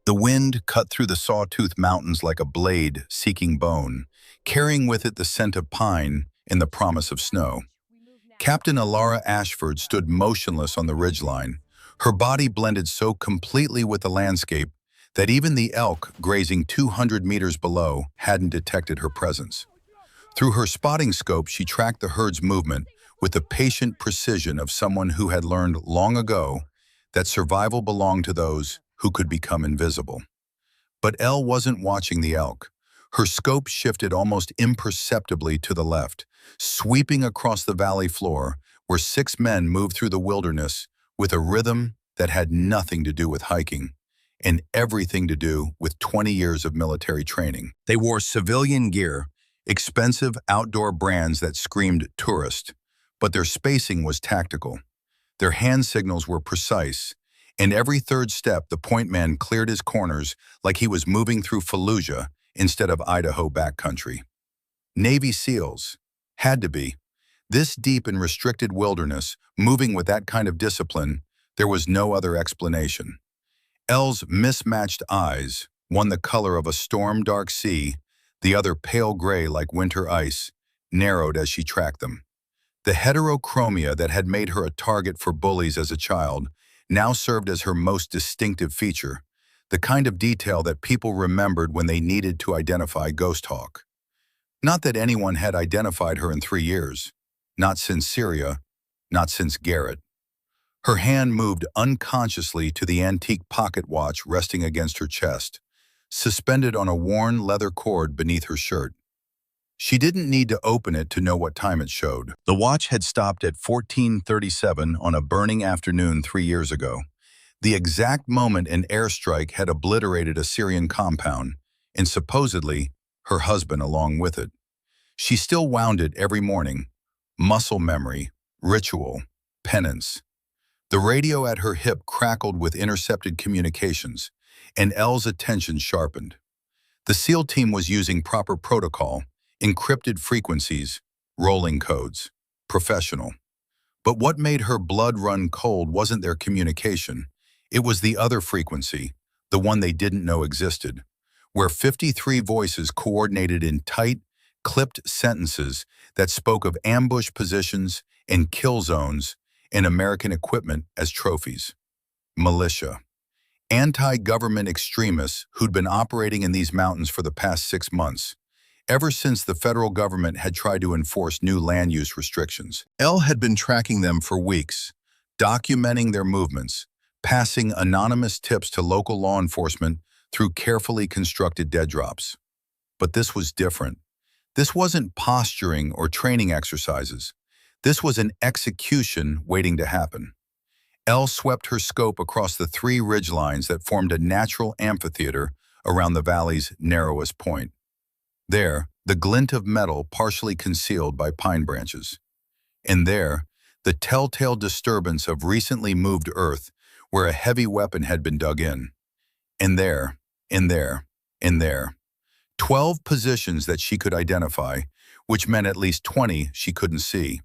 The wind cut through the sawtooth mountains like a blade seeking bone, carrying with it the scent of pine and the promise of snow. Captain Alara Ashford stood motionless on the ridgeline. Her body blended so completely with the landscape that even the elk grazing 200 meters below hadn't detected her presence. Through her spotting scope, she tracked the herd's movement with the patient precision of someone who had learned long ago that survival belonged to those who could become invisible. But Elle wasn't watching the elk. Her scope shifted almost imperceptibly to the left, sweeping across the valley floor where 6 men moved through the wilderness with a rhythm that had nothing to do with hiking and everything to do with 20 years of military training. They wore civilian gear, expensive outdoor brands that screamed tourist, but their spacing was tactical. Their hand signals were precise, and every third step the point man cleared his corners like he was moving through Fallujah instead of Idaho backcountry. Navy SEALs. Had to be. This deep and restricted wilderness, moving with that kind of discipline, there was no other explanation. Elle's mismatched eyes, one the color of a storm-dark sea, the other pale gray like winter ice, narrowed as she tracked them. The heterochromia that had made her a target for bullies as a child now served as her most distinctive feature, the kind of detail that people remembered when they needed to identify Ghost Hawk. Not that anyone had identified her in 3 years, not since Syria, not since Garrett. Her hand moved unconsciously to the antique pocket watch resting against her chest, suspended on a worn leather cord beneath her shirt. She didn't need to open it to know what time it showed. The watch had stopped at 14:37 on a burning afternoon 3 years ago, the exact moment an airstrike had obliterated a Syrian compound, and supposedly her husband along with it. She still wound it every morning, muscle memory, ritual, penance. The radio at her hip crackled with intercepted communications, and Elle's attention sharpened. The SEAL team was using proper protocol, encrypted frequencies, rolling codes. Professional. But what made her blood run cold wasn't their communication. It was the other frequency, the one they didn't know existed, where 53 voices coordinated in tight, clipped sentences that spoke of ambush positions and kill zones and American equipment as trophies. Militia. Anti-government extremists who'd been operating in these mountains for the past 6 months, ever since the federal government had tried to enforce new land use restrictions. Elle had been tracking them for weeks, documenting their movements, passing anonymous tips to local law enforcement through carefully constructed dead drops. But this was different. This wasn't posturing or training exercises. This was an execution waiting to happen. Elle swept her scope across the 3 ridgelines that formed a natural amphitheater around the valley's narrowest point. There, the glint of metal partially concealed by pine branches. And there, the telltale disturbance of recently moved earth where a heavy weapon had been dug in. And there, and there, and there. 12 positions that she could identify, which meant at least 20 she couldn't see.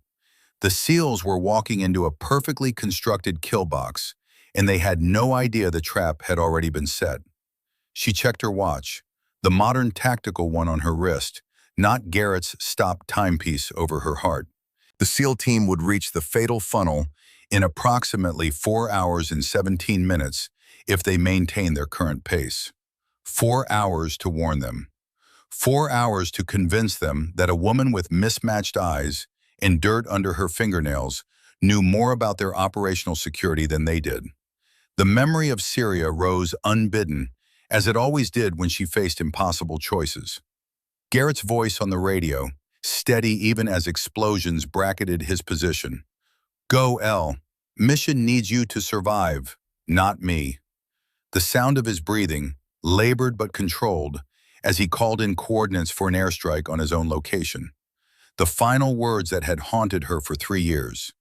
The SEALs were walking into a perfectly constructed killbox, and they had no idea the trap had already been set. She checked her watch, the modern tactical one on her wrist, not Garrett's stop timepiece over her heart. The SEAL team would reach the fatal funnel in approximately 4 hours and 17 minutes if they maintained their current pace. 4 hours to warn them. 4 hours to convince them that a woman with mismatched eyes and dirt under her fingernails knew more about their operational security than they did. The memory of Syria rose unbidden, as it always did when she faced impossible choices. Garrett's voice on the radio, steady even as explosions bracketed his position. "Go, Elle. Mission needs you to survive, not me." The sound of his breathing, labored but controlled, as he called in coordinates for an airstrike on his own location. The final words that had haunted her for 3 years.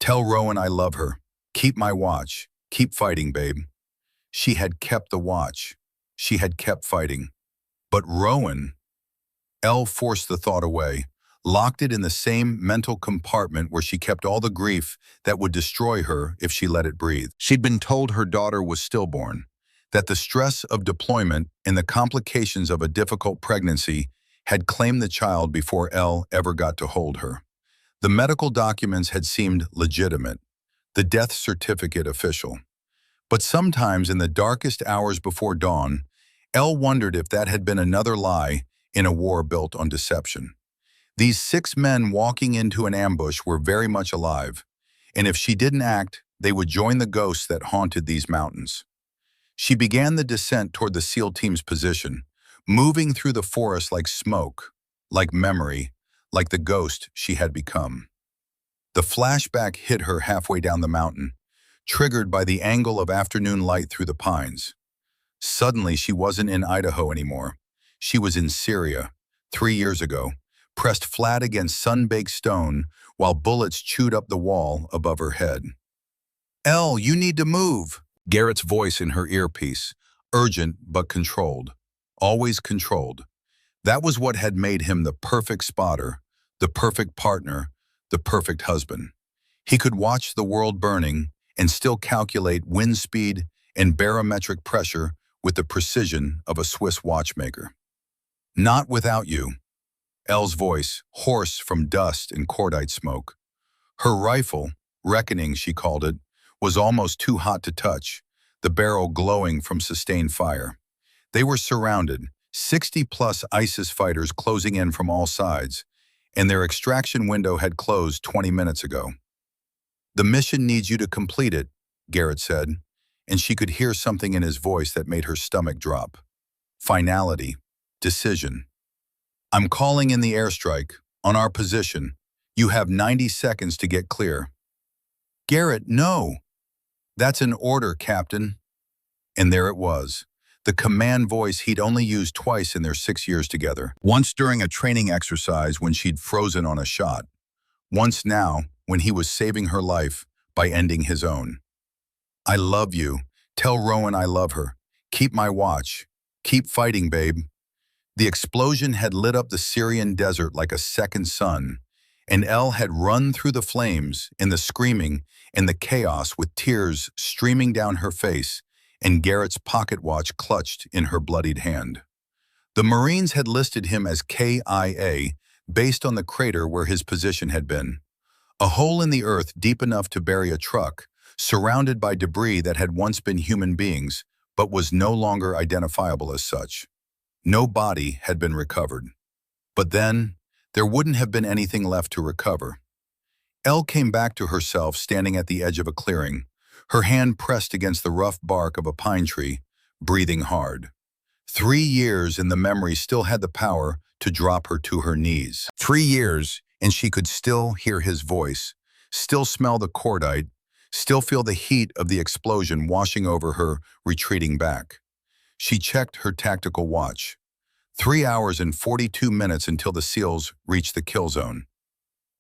"Tell Rowan I love her. Keep my watch. Keep fighting, babe." She had kept the watch. She had kept fighting. But Rowan... Elle forced the thought away, locked it in the same mental compartment where she kept all the grief that would destroy her if she let it breathe. She'd been told her daughter was stillborn, that the stress of deployment and the complications of a difficult pregnancy had claimed the child before Elle ever got to hold her. The medical documents had seemed legitimate, the death certificate official. But sometimes in the darkest hours before dawn, Elle wondered if that had been another lie in a war built on deception. These 6 men walking into an ambush were very much alive, and if she didn't act, they would join the ghosts that haunted these mountains. She began the descent toward the SEAL team's position, moving through the forest like smoke, like memory, like the ghost she had become. The flashback hit her halfway down the mountain, triggered by the angle of afternoon light through the pines. Suddenly, she wasn't in Idaho anymore. She was in Syria, 3 years ago, pressed flat against sun-baked stone while bullets chewed up the wall above her head. Elle, you need to move, Garrett's voice in her earpiece, urgent but controlled. Always controlled. That was what had made him the perfect spotter, the perfect partner, the perfect husband. He could watch the world burning and still calculate wind speed and barometric pressure with the precision of a Swiss watchmaker. Not without you. Elle's voice, hoarse from dust and cordite smoke. Her rifle, Reckoning she called it, was almost too hot to touch, the barrel glowing from sustained fire. They were surrounded, 60-plus ISIS fighters closing in from all sides, and their extraction window had closed 20 minutes ago. The mission needs you to complete it, Garrett said, and she could hear something in his voice that made her stomach drop. Finality. Decision. I'm calling in the airstrike, on our position. You have 90 seconds to get clear. Garrett, no. That's an order, Captain. And there it was, the command voice he'd only used twice in their 6 years together. Once during a training exercise when she'd frozen on a shot. Once now, when he was saving her life by ending his own. I love you. Tell Rowan I love her. Keep my watch. Keep fighting, babe. The explosion had lit up the Syrian desert like a second sun, and Elle had run through the flames and the screaming and the chaos with tears streaming down her face and Garrett's pocket watch clutched in her bloodied hand. The Marines had listed him as KIA based on the crater where his position had been. A hole in the earth deep enough to bury a truck, surrounded by debris that had once been human beings, but was no longer identifiable as such. No body had been recovered. But then, there wouldn't have been anything left to recover. Elle came back to herself standing at the edge of a clearing, her hand pressed against the rough bark of a pine tree, breathing hard. 3 years and the memory still had the power to drop her to her knees. 3 years, and she could still hear his voice, still smell the cordite, still feel the heat of the explosion washing over her, retreating back. She checked her tactical watch. 3 hours and 42 minutes until the SEALs reached the kill zone.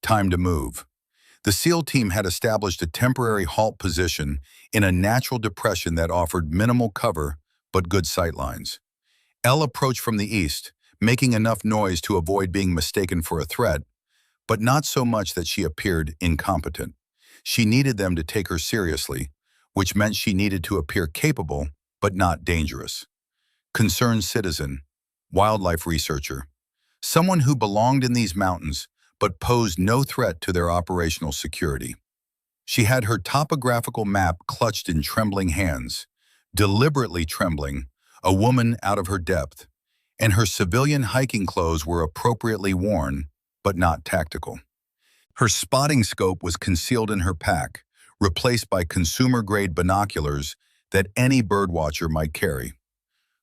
Time to move. The SEAL team had established a temporary halt position in a natural depression that offered minimal cover but good sightlines. Elle approached from the east, making enough noise to avoid being mistaken for a threat, but not so much that she appeared incompetent. She needed them to take her seriously, which meant she needed to appear capable but not dangerous. Concerned citizen, wildlife researcher, someone who belonged in these mountains but posed no threat to their operational security. She had her topographical map clutched in trembling hands, deliberately trembling, a woman out of her depth, and her civilian hiking clothes were appropriately worn, but not tactical. Her spotting scope was concealed in her pack, replaced by consumer-grade binoculars that any birdwatcher might carry.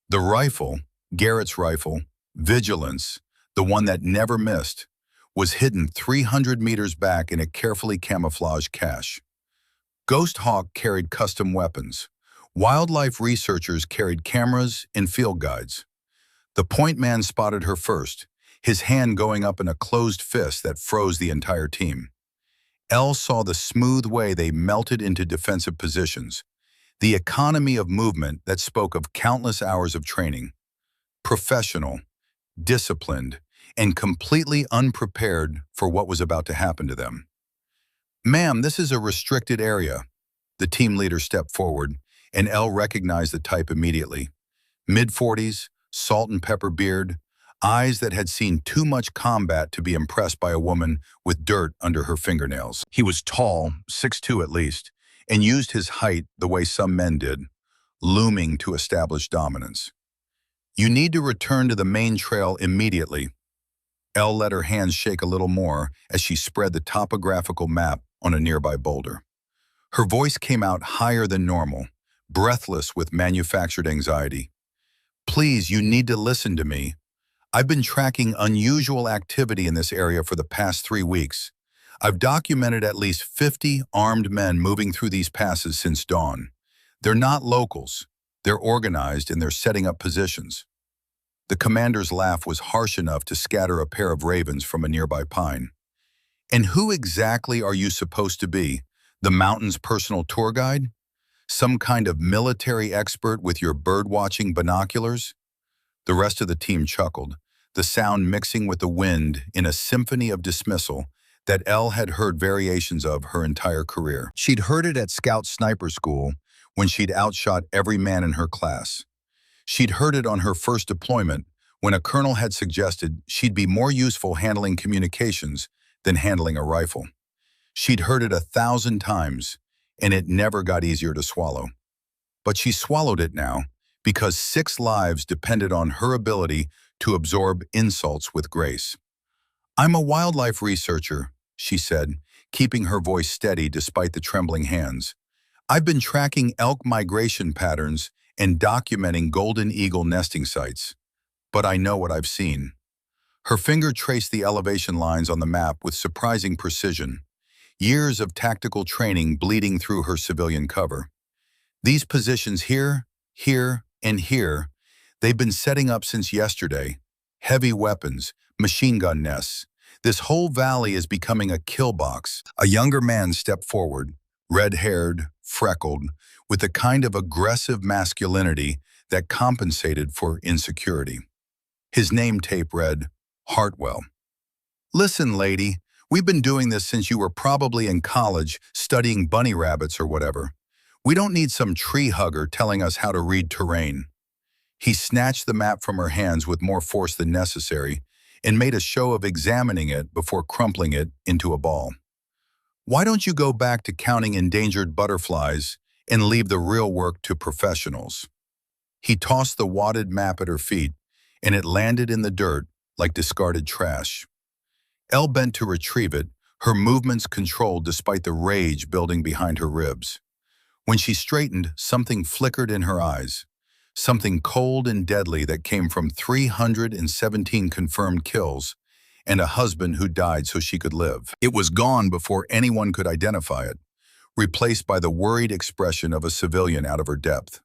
The rifle, Garrett's rifle, Vigilance, the one that never missed, was hidden 300 meters back in a carefully camouflaged cache. Ghost Hawk carried custom weapons. Wildlife researchers carried cameras and field guides. The point man spotted her first, his hand going up in a closed fist that froze the entire team. Elle saw the smooth way they melted into defensive positions, the economy of movement that spoke of countless hours of training. Professional, disciplined, and completely unprepared for what was about to happen to them. Ma'am, this is a restricted area. The team leader stepped forward, and Elle recognized the type immediately. Mid-40s, salt and pepper beard, eyes that had seen too much combat to be impressed by a woman with dirt under her fingernails. He was tall, 6'2" at least, and used his height the way some men did, looming to establish dominance. "You need to return to the main trail immediately." Elle let her hands shake a little more as she spread the topographical map on a nearby boulder. Her voice came out higher than normal, breathless with manufactured anxiety. "Please, you need to listen to me. I've been tracking unusual activity in this area for the past 3 weeks. I've documented at least 50 armed men moving through these passes since dawn. They're not locals. They're organized and they're setting up positions." The commander's laugh was harsh enough to scatter a pair of ravens from a nearby pine. "And who exactly are you supposed to be? The mountain's personal tour guide? Some kind of military expert with your bird-watching binoculars?" The rest of the team chuckled, the sound mixing with the wind in a symphony of dismissal that Elle had heard variations of her entire career. She'd heard it at Scout Sniper School when she'd outshot every man in her class. She'd heard it on her first deployment when a colonel had suggested she'd be more useful handling communications than handling a rifle. She'd heard it 1,000 times, and it never got easier to swallow. But she swallowed it now because 6 lives depended on her ability to absorb insults with grace. "I'm a wildlife researcher," she said, keeping her voice steady despite the trembling hands. "I've been tracking elk migration patterns and documenting golden eagle nesting sites. But I know what I've seen." Her finger traced the elevation lines on the map with surprising precision, years of tactical training bleeding through her civilian cover. "These positions here, here, and here, they've been setting up since yesterday. Heavy weapons, machine gun nests. This whole valley is becoming a killbox." A younger man stepped forward, red-haired, freckled, with a kind of aggressive masculinity that compensated for insecurity. His name tape read, Hartwell. "Listen, lady, we've been doing this since you were probably in college studying bunny rabbits or whatever. We don't need some tree hugger telling us how to read terrain." He snatched the map from her hands with more force than necessary and made a show of examining it before crumpling it into a ball. "Why don't you go back to counting endangered butterflies and leave the real work to professionals?" He tossed the wadded map at her feet, and it landed in the dirt like discarded trash. Elle bent to retrieve it, her movements controlled despite the rage building behind her ribs. When she straightened, something flickered in her eyes, something cold and deadly that came from 317 confirmed kills and a husband who died so she could live. It was gone before anyone could identify it, replaced by the worried expression of a civilian out of her depth.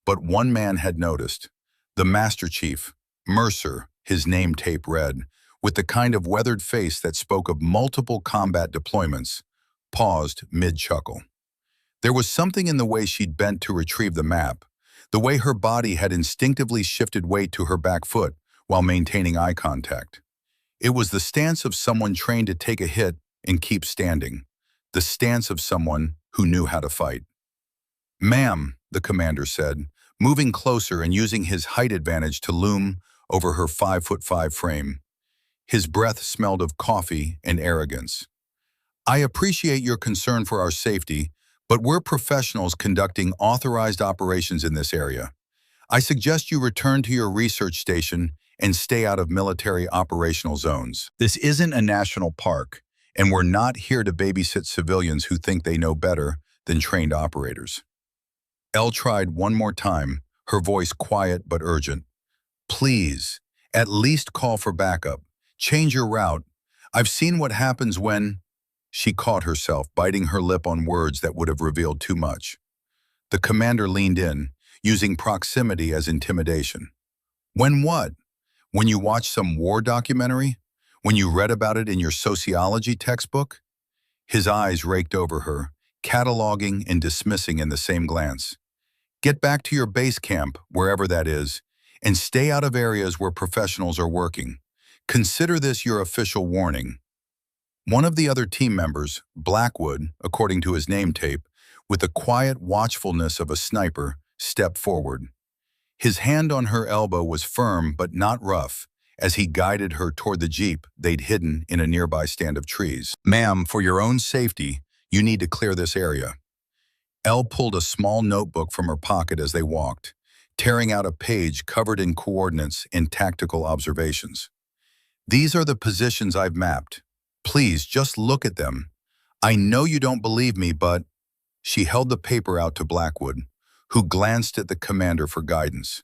But one man had noticed. The Master Chief, Mercer, his name tape read, with the kind of weathered face that spoke of multiple combat deployments, paused mid-chuckle. There was something in the way she'd bent to retrieve the map, the way her body had instinctively shifted weight to her back foot while maintaining eye contact. It was the stance of someone trained to take a hit and keep standing, the stance of someone who knew how to fight. "Ma'am," the commander said, moving closer and using his height advantage to loom over her 5'5" frame. His breath smelled of coffee and arrogance. "I appreciate your concern for our safety, but we're professionals conducting authorized operations in this area. I suggest you return to your research station and stay out of military operational zones. This isn't a national park, and we're not here to babysit civilians who think they know better than trained operators." Elle tried one more time, her voice quiet but urgent. "Please, at least call for backup. Change your route. I've seen what happens when—" She caught herself, biting her lip on words that would have revealed too much. The commander leaned in, using proximity as intimidation. "When what? When you watch some war documentary? When you read about it in your sociology textbook?" His eyes raked over her, cataloging and dismissing in the same glance. "Get back to your base camp, wherever that is, and stay out of areas where professionals are working. Consider this your official warning." One of the other team members, Blackwood, according to his name tape, with the quiet watchfulness of a sniper, stepped forward. His hand on her elbow was firm but not rough as he guided her toward the jeep they'd hidden in a nearby stand of trees. "Ma'am, for your own safety, you need to clear this area." Elle pulled a small notebook from her pocket as they walked, tearing out a page covered in coordinates and tactical observations. "These are the positions I've mapped. Please, just look at them. I know you don't believe me, but—" She held the paper out to Blackwood, who glanced at the commander for guidance.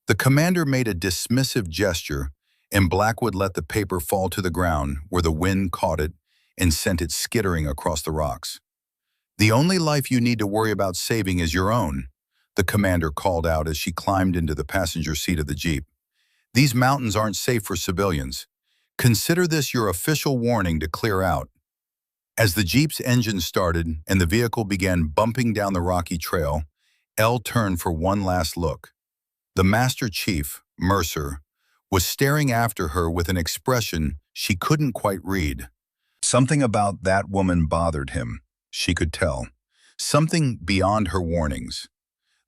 The commander made a dismissive gesture, and Blackwood let the paper fall to the ground where the wind caught it and sent it skittering across the rocks. "The only life you need to worry about saving is your own," the commander called out as she climbed into the passenger seat of the jeep. "These mountains aren't safe for civilians. Consider this your official warning to clear out." As the jeep's engine started and the vehicle began bumping down the rocky trail, Elle turned for one last look. The Master Chief, Mercer, was staring after her with an expression she couldn't quite read. Something about that woman bothered him, she could tell. Something beyond her warnings.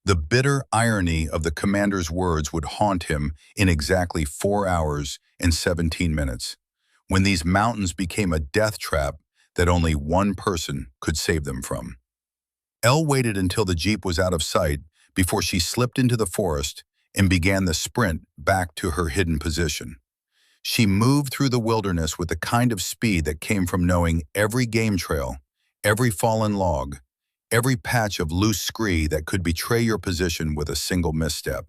The bitter irony of the commander's words would haunt him in exactly 4 hours and 17 minutes, when these mountains became a death trap that only one person could save them from. Elle waited until the jeep was out of sight before she slipped into the forest and began the sprint back to her hidden position. She moved through the wilderness with the kind of speed that came from knowing every game trail, every fallen log, every patch of loose scree that could betray your position with a single misstep.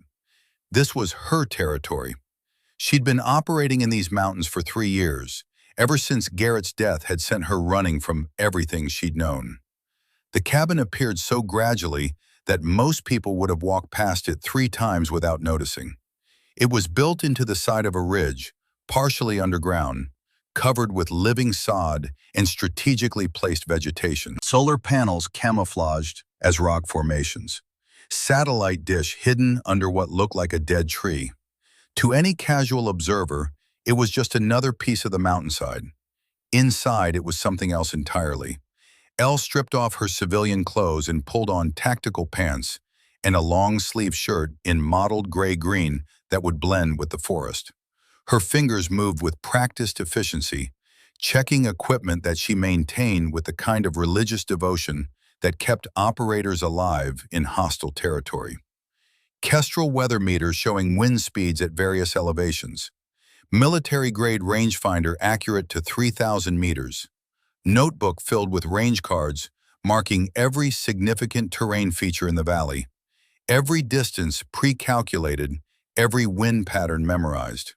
This was her territory. She'd been operating in these mountains for 3 years, ever since Garrett's death had sent her running from everything she'd known. The cabin appeared so gradually that most people would have walked past it 3 times without noticing. It was built into the side of a ridge, partially underground, covered with living sod and strategically placed vegetation. Solar panels camouflaged as rock formations. Satellite dish hidden under what looked like a dead tree. To any casual observer, it was just another piece of the mountainside. Inside, it was something else entirely. Elle stripped off her civilian clothes and pulled on tactical pants and a long-sleeve shirt in mottled gray-green that would blend with the forest. Her fingers moved with practiced efficiency, checking equipment that she maintained with the kind of religious devotion that kept operators alive in hostile territory. Kestrel weather meters showing wind speeds at various elevations. Military-grade rangefinder accurate to 3,000 meters. Notebook filled with range cards marking every significant terrain feature in the valley. Every distance pre-calculated, every wind pattern memorized.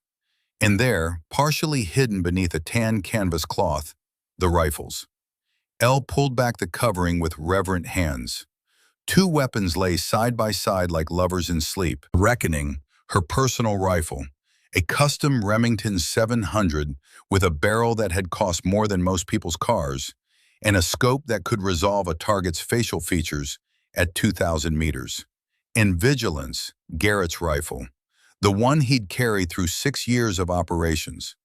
And there, partially hidden beneath a tan canvas cloth, the rifles. Elle pulled back the covering with reverent hands. 2 weapons lay side by side like lovers in sleep. Reckoning, her personal rifle, a custom Remington 700 with a barrel that had cost more than most people's cars, and a scope that could resolve a target's facial features at 2,000 meters. And Vigilance, Garrett's rifle, the one he'd carried through 6 years of operations,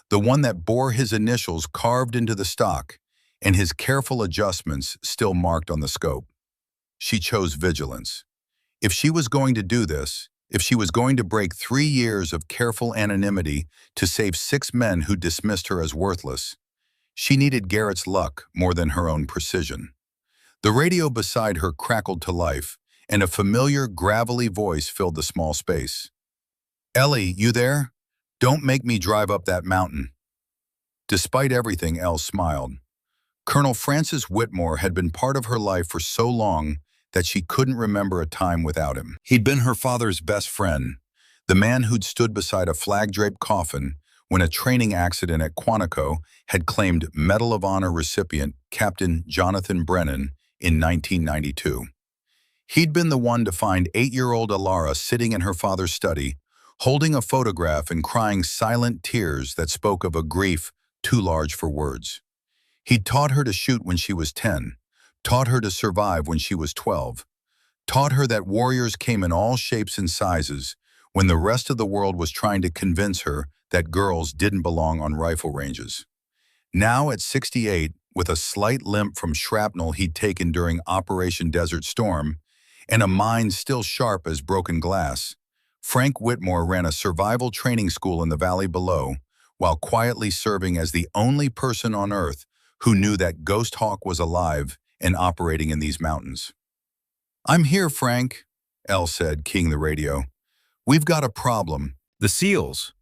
the one that bore his initials carved into the stock and his careful adjustments still marked on the scope. She chose Vigilance. If she was going to do this, if she was going to break 3 years of careful anonymity to save 6 men who dismissed her as worthless, she needed Garrett's luck more than her own precision. The radio beside her crackled to life, and a familiar, gravelly voice filled the small space. "Ellie, you there? Don't make me drive up that mountain." Despite everything, Elle smiled. Colonel Francis Whitmore had been part of her life for so long that she couldn't remember a time without him. He'd been her father's best friend, the man who'd stood beside a flag-draped coffin when a training accident at Quantico had claimed Medal of Honor recipient Captain Jonathan Brennan in 1992. He'd been the one to find 8-year-old Alara sitting in her father's study, holding a photograph and crying silent tears that spoke of a grief too large for words. He'd taught her to shoot when she was 10, taught her to survive when she was 12, taught her that warriors came in all shapes and sizes when the rest of the world was trying to convince her that girls didn't belong on rifle ranges. Now at 68, with a slight limp from shrapnel he'd taken during Operation Desert Storm, and a mind still sharp as broken glass, Frank Whitmore ran a survival training school in the valley below, while quietly serving as the only person on Earth who knew that Ghost Hawk was alive and operating in these mountains. "I'm here, Frank," Elle said, keying the radio. "We've got a problem." The seals.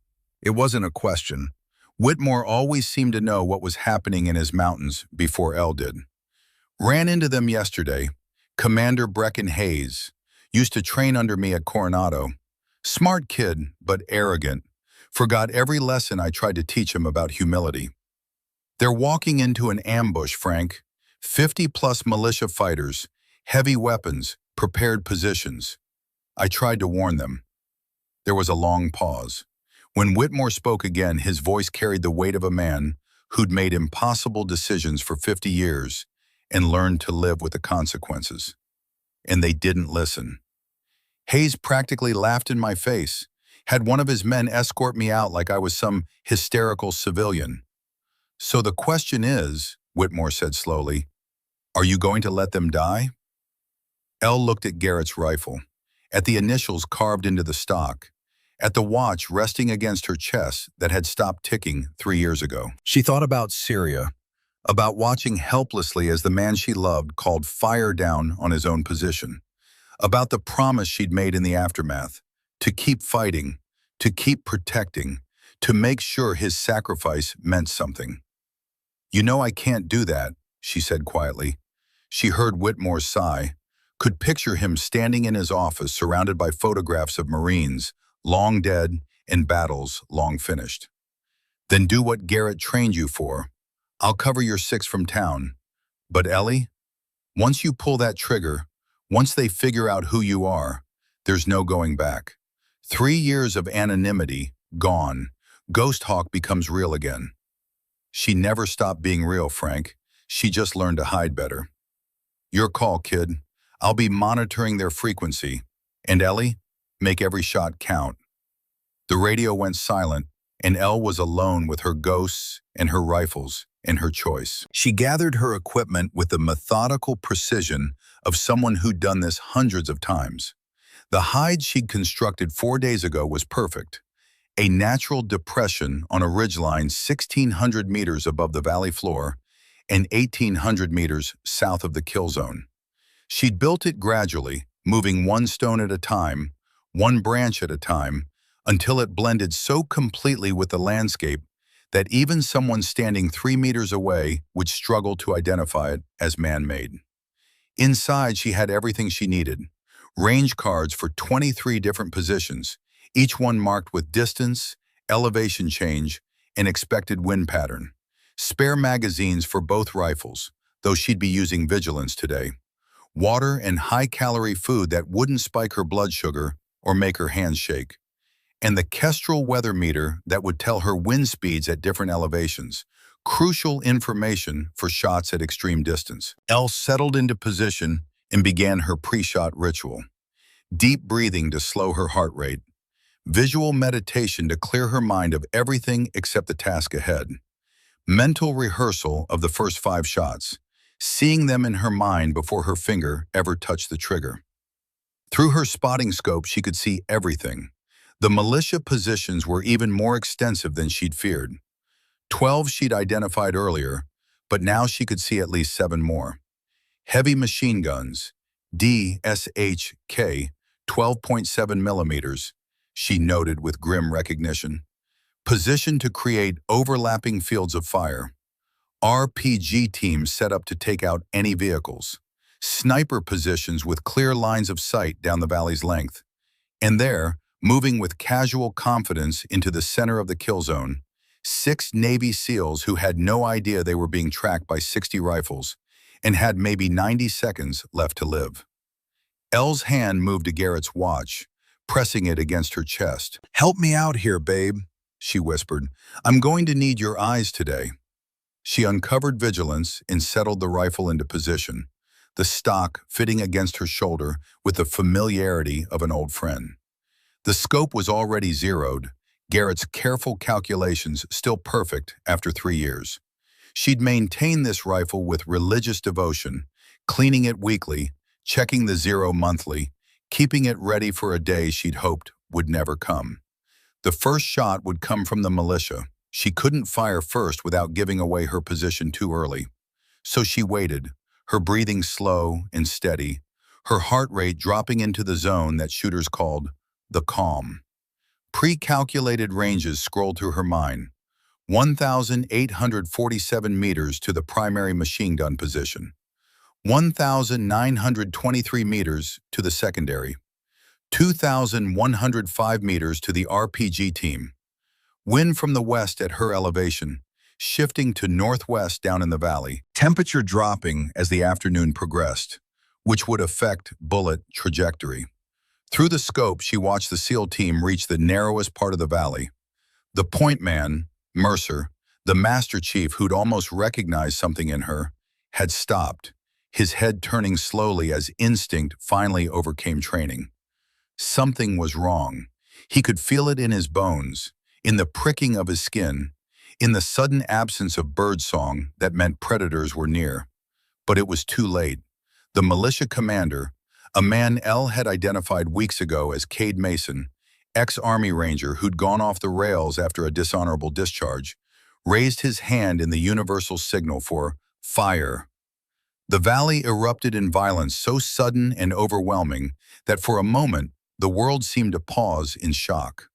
It wasn't a question. Whitmore always seemed to know what was happening in his mountains before Elle did. "Ran into them yesterday. Commander Brecken Hayes. Used to train under me at Coronado. Smart kid, but arrogant. Forgot every lesson I tried to teach him about humility. They're walking into an ambush, Frank. 50-plus militia fighters, heavy weapons, prepared positions. I tried to warn them." There was a long pause. When Whitmore spoke again, his voice carried the weight of a man who'd made impossible decisions for 50 years and learned to live with the consequences. And they didn't listen. "Hayes practically laughed in my face, had one of his men escort me out like I was some hysterical civilian. So the question is," Whitmore said slowly, "are you going to let them die?" Elle looked at Garrett's rifle, at the initials carved into the stock, at the watch resting against her chest that had stopped ticking 3 years ago. She thought about Syria, about watching helplessly as the man she loved called fire down on his own position, about the promise she'd made in the aftermath, to keep fighting, to keep protecting, to make sure his sacrifice meant something. "You know I can't do that," she said quietly. She heard Whitmore's sigh, could picture him standing in his office surrounded by photographs of Marines, long dead and battles long finished. "Then do what Garrett trained you for. I'll cover your 6 from town. But Ellie, once you pull that trigger, once they figure out who you are, there's no going back. 3 years of anonymity, gone. Ghost Hawk becomes real again." She never stopped being real, Frank. She just learned to hide better. "Your call, kid. I'll be monitoring their frequency. And Ellie, make every shot count." The radio went silent, and Elle was alone with her ghosts and her rifles and her choice. She gathered her equipment with the methodical precision of someone who'd done this hundreds of times. The hide she'd constructed 4 days ago was perfect. A natural depression on a ridgeline 1,600 meters above the valley floor and 1,800 meters south of the kill zone. She'd built it gradually, moving one stone at a time, one branch at a time, until it blended so completely with the landscape that even someone standing 3 meters away would struggle to identify it as man-made. Inside, she had everything she needed. Range cards for 23 different positions, each one marked with distance, elevation change, and expected wind pattern. Spare magazines for both rifles, though she'd be using Vigilance today. Water and high-calorie food that wouldn't spike her blood sugar or make her hands shake. And the Kestrel weather meter that would tell her wind speeds at different elevations. Crucial information for shots at extreme distance. Elle settled into position and began her pre-shot ritual. Deep breathing to slow her heart rate. Visual meditation to clear her mind of everything except the task ahead. Mental rehearsal of the first 5 shots, seeing them in her mind before her finger ever touched the trigger. Through her spotting scope, she could see everything. The militia positions were even more extensive than she'd feared. 12 she'd identified earlier, but now she could see at least 7 more. Heavy machine guns, DSHK, 12.7 millimeters, she noted with grim recognition. Positioned to create overlapping fields of fire. RPG teams set up to take out any vehicles. Sniper positions with clear lines of sight down the valley's length. And there, moving with casual confidence into the center of the kill zone, 6 Navy SEALs who had no idea they were being tracked by 60 rifles and had maybe 90 seconds left to live. Elle's hand moved to Garrett's watch, pressing it against her chest. "Help me out here, babe," she whispered. "I'm going to need your eyes today." She uncovered Vigilance and settled the rifle into position, the stock fitting against her shoulder with the familiarity of an old friend. The scope was already zeroed, Garrett's careful calculations still perfect after 3 years. She'd maintained this rifle with religious devotion, cleaning it weekly, checking the zero monthly, keeping it ready for a day she'd hoped would never come. The first shot would come from the militia. She couldn't fire first without giving away her position too early. So she waited, her breathing slow and steady, her heart rate dropping into the zone that shooters called the calm. Pre-calculated ranges scrolled through her mind. 1,847 meters to the primary machine gun position, 1,923 meters to the secondary, 2,105 meters to the RPG team. Wind from the west at her elevation, shifting to northwest down in the valley, temperature dropping as the afternoon progressed, which would affect bullet trajectory. Through the scope, she watched the SEAL team reach the narrowest part of the valley. The point man, Mercer, the Master Chief who'd almost recognized something in her, had stopped, his head turning slowly as instinct finally overcame training. Something was wrong. He could feel it in his bones, in the pricking of his skin, in the sudden absence of birdsong that meant predators were near. But it was too late. The militia commander, a man L had identified weeks ago as Cade Mason, ex-Army Ranger who'd gone off the rails after a dishonorable discharge, raised his hand in the universal signal for fire. The valley erupted in violence so sudden and overwhelming that for a moment the world seemed to pause in shock.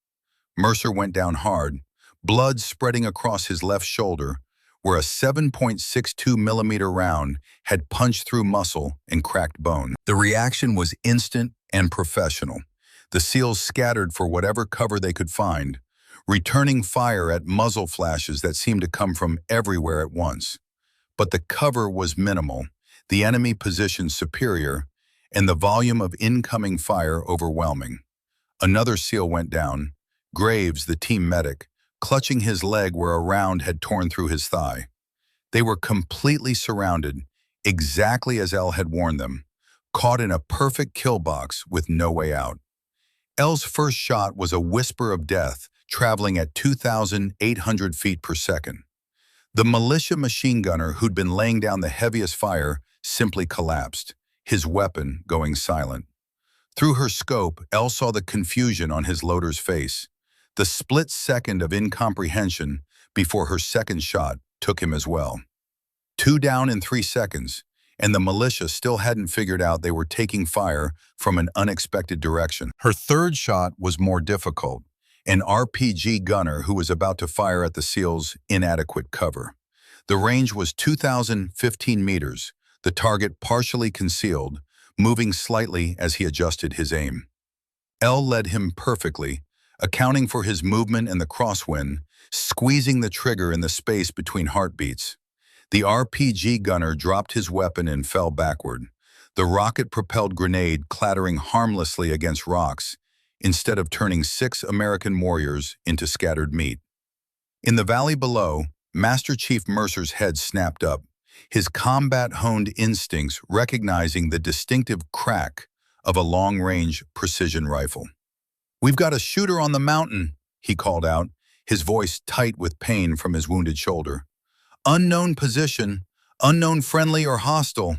Mercer went down hard, blood spreading across his left shoulder, where a 7.62 millimeter round had punched through muscle and cracked bone. The reaction was instant and professional. The SEALs scattered for whatever cover they could find, returning fire at muzzle flashes that seemed to come from everywhere at once. But the cover was minimal, the enemy position superior, and the volume of incoming fire overwhelming. Another SEAL went down, Graves, the team medic, clutching his leg where a round had torn through his thigh. They were completely surrounded, exactly as L had warned them, caught in a perfect kill box with no way out. L's first shot was a whisper of death, traveling at 2,800 feet per second. The militia machine gunner who'd been laying down the heaviest fire simply collapsed, his weapon going silent. Through her scope, L saw the confusion on his loader's face, the split second of incomprehension before her second shot took him as well. 2 down in 3 seconds, and the militia still hadn't figured out they were taking fire from an unexpected direction. Her third shot was more difficult, an RPG gunner who was about to fire at the SEALs' inadequate cover. The range was 2,015 meters, the target partially concealed, moving slightly as he adjusted his aim. L led him perfectly, accounting for his movement and the crosswind, squeezing the trigger in the space between heartbeats. The RPG gunner dropped his weapon and fell backward, the rocket-propelled grenade clattering harmlessly against rocks, instead of turning 6 American warriors into scattered meat. In the valley below, Master Chief Mercer's head snapped up, his combat-honed instincts recognizing the distinctive crack of a long-range precision rifle. "We've got a shooter on the mountain," he called out, his voice tight with pain from his wounded shoulder. "Unknown position, unknown friendly or hostile."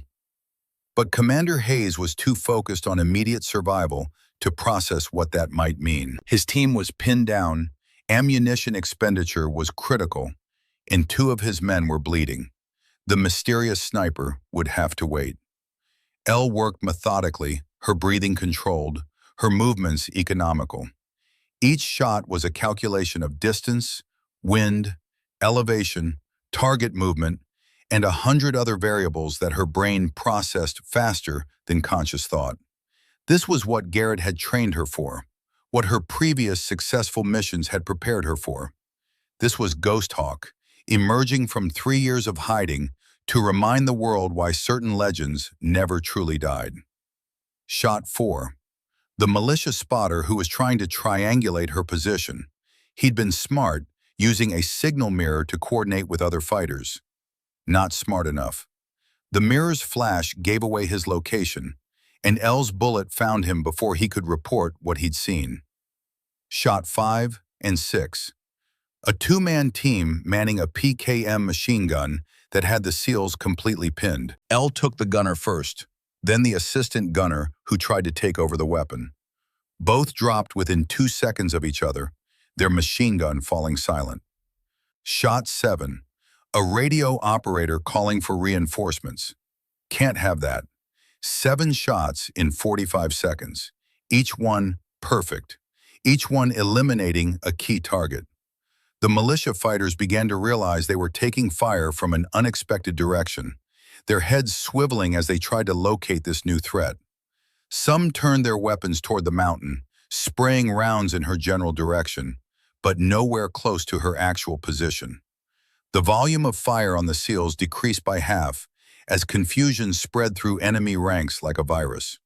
But Commander Hayes was too focused on immediate survival to process what that might mean. His team was pinned down, ammunition expenditure was critical, and 2 of his men were bleeding. The mysterious sniper would have to wait. Elle worked methodically, her breathing controlled, her movements economical. Each shot was a calculation of distance, wind, elevation, target movement, and 100 other variables that her brain processed faster than conscious thought. This was what Garrett had trained her for, what her previous successful missions had prepared her for. This was Ghost Hawk, emerging from 3 years of hiding to remind the world why certain legends never truly died. Shot 4. The militia spotter who was trying to triangulate her position. He'd been smart, using a signal mirror to coordinate with other fighters. Not smart enough. The mirror's flash gave away his location, and L's bullet found him before he could report what he'd seen. Shot 5 and 6. A two-man team manning a PKM machine gun that had the SEALs completely pinned. L took the gunner first, then the assistant gunner who tried to take over the weapon. Both dropped within 2 seconds of each other, their machine gun falling silent. Shot 7. A radio operator calling for reinforcements. Can't have that. 7 shots in 45 seconds. Each one perfect. Each one eliminating a key target. The militia fighters began to realize they were taking fire from an unexpected direction, their heads swiveling as they tried to locate this new threat. Some turned their weapons toward the mountain, spraying rounds in her general direction, but nowhere close to her actual position. The volume of fire on the SEALs decreased by half as confusion spread through enemy ranks like a virus.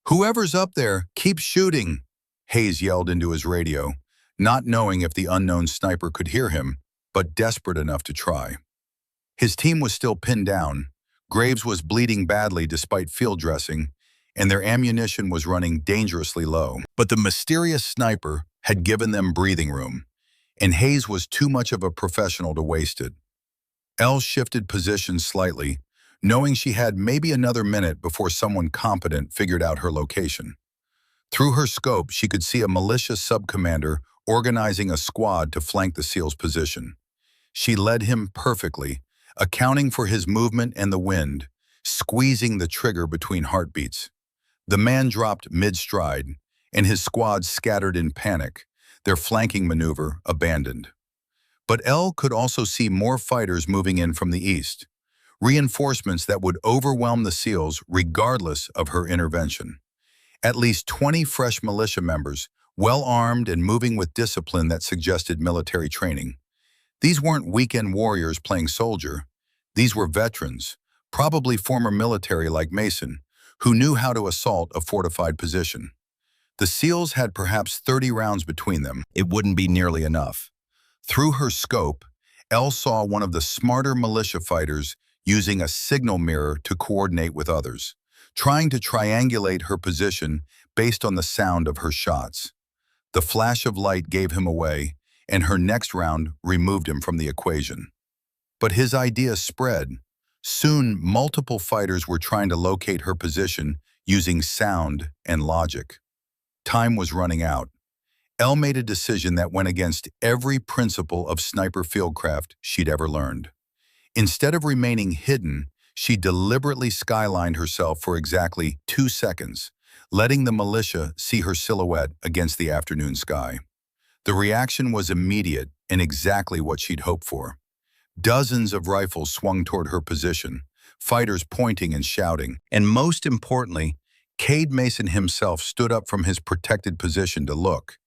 "Whoever's up there, keep shooting," Hayes yelled into his radio, not knowing if the unknown sniper could hear him, but desperate enough to try. His team was still pinned down, Graves was bleeding badly despite field dressing, and their ammunition was running dangerously low. But the mysterious sniper had given them breathing room, and Hayes was too much of a professional to waste it. Elle shifted positions slightly, knowing she had maybe another minute before someone competent figured out her location. Through her scope, she could see a militia sub-commander organizing a squad to flank the SEAL's position. She led him perfectly, accounting for his movement and the wind, squeezing the trigger between heartbeats. The man dropped mid-stride, and his squad scattered in panic, their flanking maneuver abandoned. But Elle could also see more fighters moving in from the east, reinforcements that would overwhelm the SEALs regardless of her intervention. At least 20 fresh militia members, well-armed and moving with discipline that suggested military training. These weren't weekend warriors playing soldier. These were veterans, probably former military like Mason, who knew how to assault a fortified position. The SEALs had perhaps 30 rounds between them. It wouldn't be nearly enough. Through her scope, Elle saw one of the smarter militia fighters using a signal mirror to coordinate with others, trying to triangulate her position based on the sound of her shots. The flash of light gave him away, and her next round removed him from the equation. But his idea spread. Soon, multiple fighters were trying to locate her position using sound and logic. Time was running out. Elle made a decision that went against every principle of sniper fieldcraft she'd ever learned. Instead of remaining hidden, she deliberately skylined herself for exactly 2 seconds, letting the militia see her silhouette against the afternoon sky. The reaction was immediate and exactly what she'd hoped for. Dozens of rifles swung toward her position, fighters pointing and shouting. And most importantly, Cade Mason himself stood up from his protected position to look,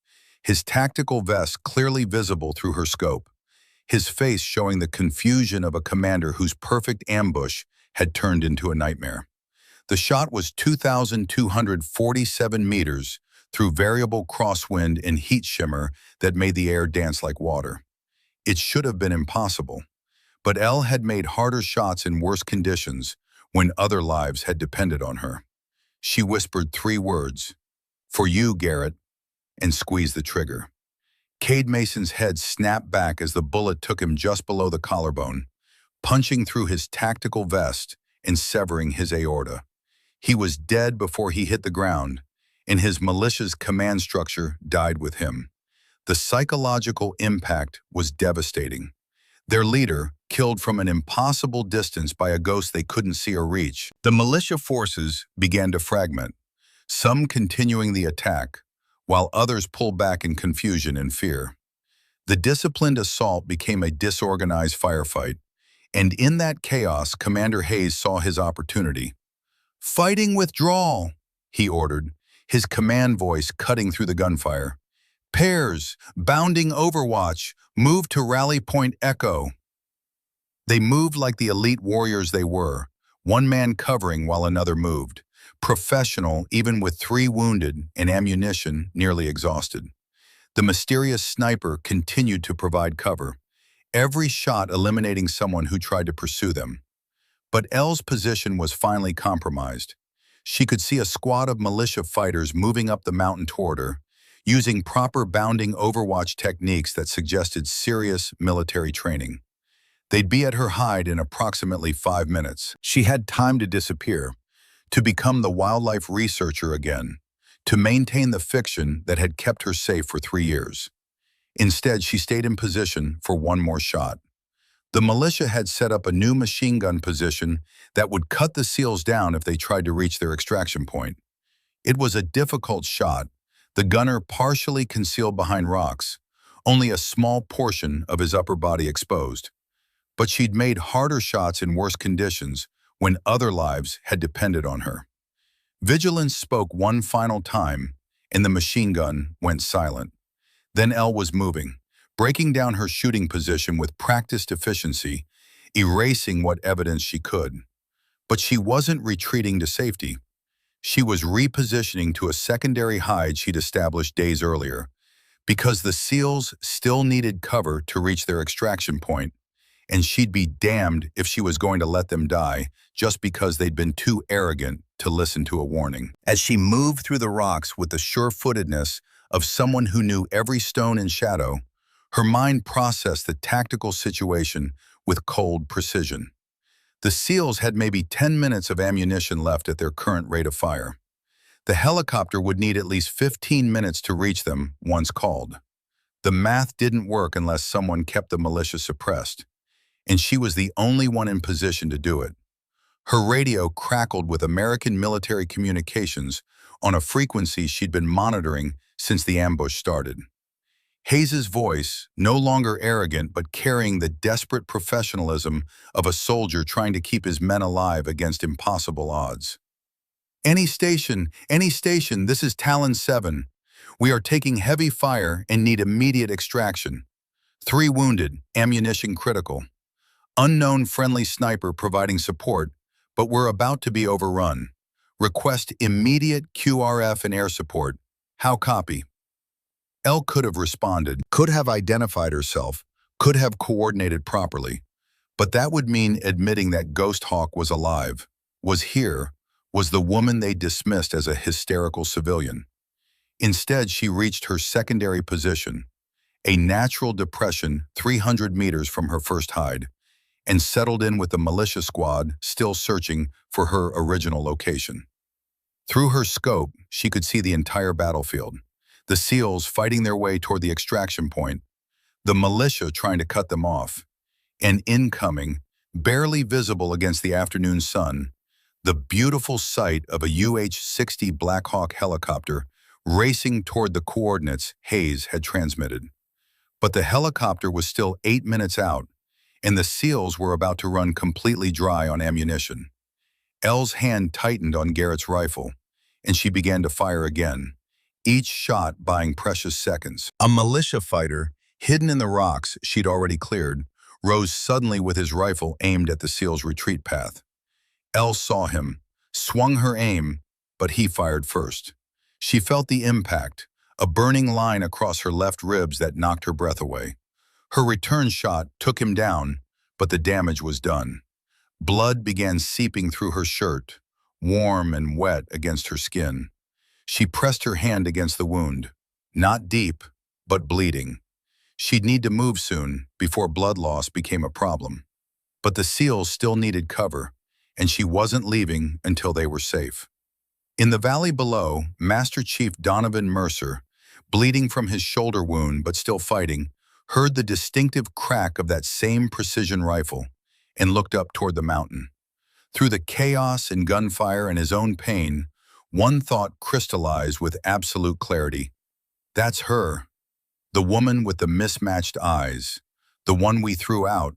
his tactical vest clearly visible through her scope, his face showing the confusion of a commander whose perfect ambush had turned into a nightmare. The shot was 2,247 meters through variable crosswind and heat shimmer that made the air dance like water. It should have been impossible, but Elle had made harder shots in worse conditions when other lives had depended on her. She whispered 3 words, "For you, Garrett," and squeezed the trigger. Cade Mason's head snapped back as the bullet took him just below the collarbone, punching through his tactical vest and severing his aorta. He was dead before he hit the ground, and his militia's command structure died with him. The psychological impact was devastating. Their leader, killed from an impossible distance by a ghost they couldn't see or reach. The militia forces began to fragment, some continuing the attack, while others pulled back in confusion and fear. The disciplined assault became a disorganized firefight, and in that chaos, Commander Hayes saw his opportunity. "Fighting withdrawal," he ordered, his command voice cutting through the gunfire. "Pairs, bounding overwatch, move to rally point echo." They moved like the elite warriors they were, one man covering while another moved, professional even with 3 wounded and ammunition nearly exhausted. The mysterious sniper continued to provide cover, every shot eliminating someone who tried to pursue them. But Elle's position was finally compromised. She could see a squad of militia fighters moving up the mountain toward her, using proper bounding overwatch techniques that suggested serious military training. They'd be at her hide in approximately 5 minutes. She had time to disappear, to become the wildlife researcher again, to maintain the fiction that had kept her safe for 3 years. Instead, she stayed in position for one more shot. The militia had set up a new machine gun position that would cut the SEALs down if they tried to reach their extraction point. It was a difficult shot, the gunner partially concealed behind rocks, only a small portion of his upper body exposed. But she'd made harder shots in worse conditions when other lives had depended on her. Vigilance spoke one final time, and the machine gun went silent. Then Elle was moving, breaking down her shooting position with practiced efficiency, erasing what evidence she could. But she wasn't retreating to safety. She was repositioning to a secondary hide she'd established days earlier, because the SEALs still needed cover to reach their extraction point, and she'd be damned if she was going to let them die just because they'd been too arrogant to listen to a warning. As she moved through the rocks with the sure-footedness of someone who knew every stone and shadow, her mind processed the tactical situation with cold precision. The SEALs had maybe 10 minutes of ammunition left at their current rate of fire. The helicopter would need at least 15 minutes to reach them once called. The math didn't work unless someone kept the militia suppressed, and she was the only one in position to do it. Her radio crackled with American military communications on a frequency she'd been monitoring since the ambush started. Hayes's voice, no longer arrogant but carrying the desperate professionalism of a soldier trying to keep his men alive against impossible odds. Any station, this is Talon 7. We are taking heavy fire and need immediate extraction. 3 wounded, ammunition critical. Unknown friendly sniper providing support, but we're about to be overrun. Request immediate QRF and air support. How copy? Elle could have responded, could have identified herself, could have coordinated properly. But that would mean admitting that Ghost Hawk was alive, was here, was the woman they dismissed as a hysterical civilian. Instead, she reached her secondary position, a natural depression 300 meters from her first hide, and settled in with the militia squad still searching for her original location. Through her scope, she could see the entire battlefield. The SEALs fighting their way toward the extraction point, the militia trying to cut them off, and incoming, barely visible against the afternoon sun, the beautiful sight of a UH-60 Black Hawk helicopter racing toward the coordinates Hayes had transmitted. But the helicopter was still 8 minutes out, and the SEALs were about to run completely dry on ammunition. Elle's hand tightened on Garrett's rifle, and she began to fire again, each shot buying precious seconds. A militia fighter, hidden in the rocks she'd already cleared, rose suddenly with his rifle aimed at the SEAL's retreat path. Elle saw him, swung her aim, but he fired first. She felt the impact, a burning line across her left ribs that knocked her breath away. Her return shot took him down, but the damage was done. Blood began seeping through her shirt, warm and wet against her skin. She pressed her hand against the wound, not deep, but bleeding. She'd need to move soon before blood loss became a problem. But the SEALs still needed cover, and she wasn't leaving until they were safe. In the valley below, Master Chief Donovan Mercer, bleeding from his shoulder wound but still fighting, heard the distinctive crack of that same precision rifle and looked up toward the mountain. Through the chaos and gunfire and his own pain, one thought crystallized with absolute clarity. That's her. The woman with the mismatched eyes. The one we threw out.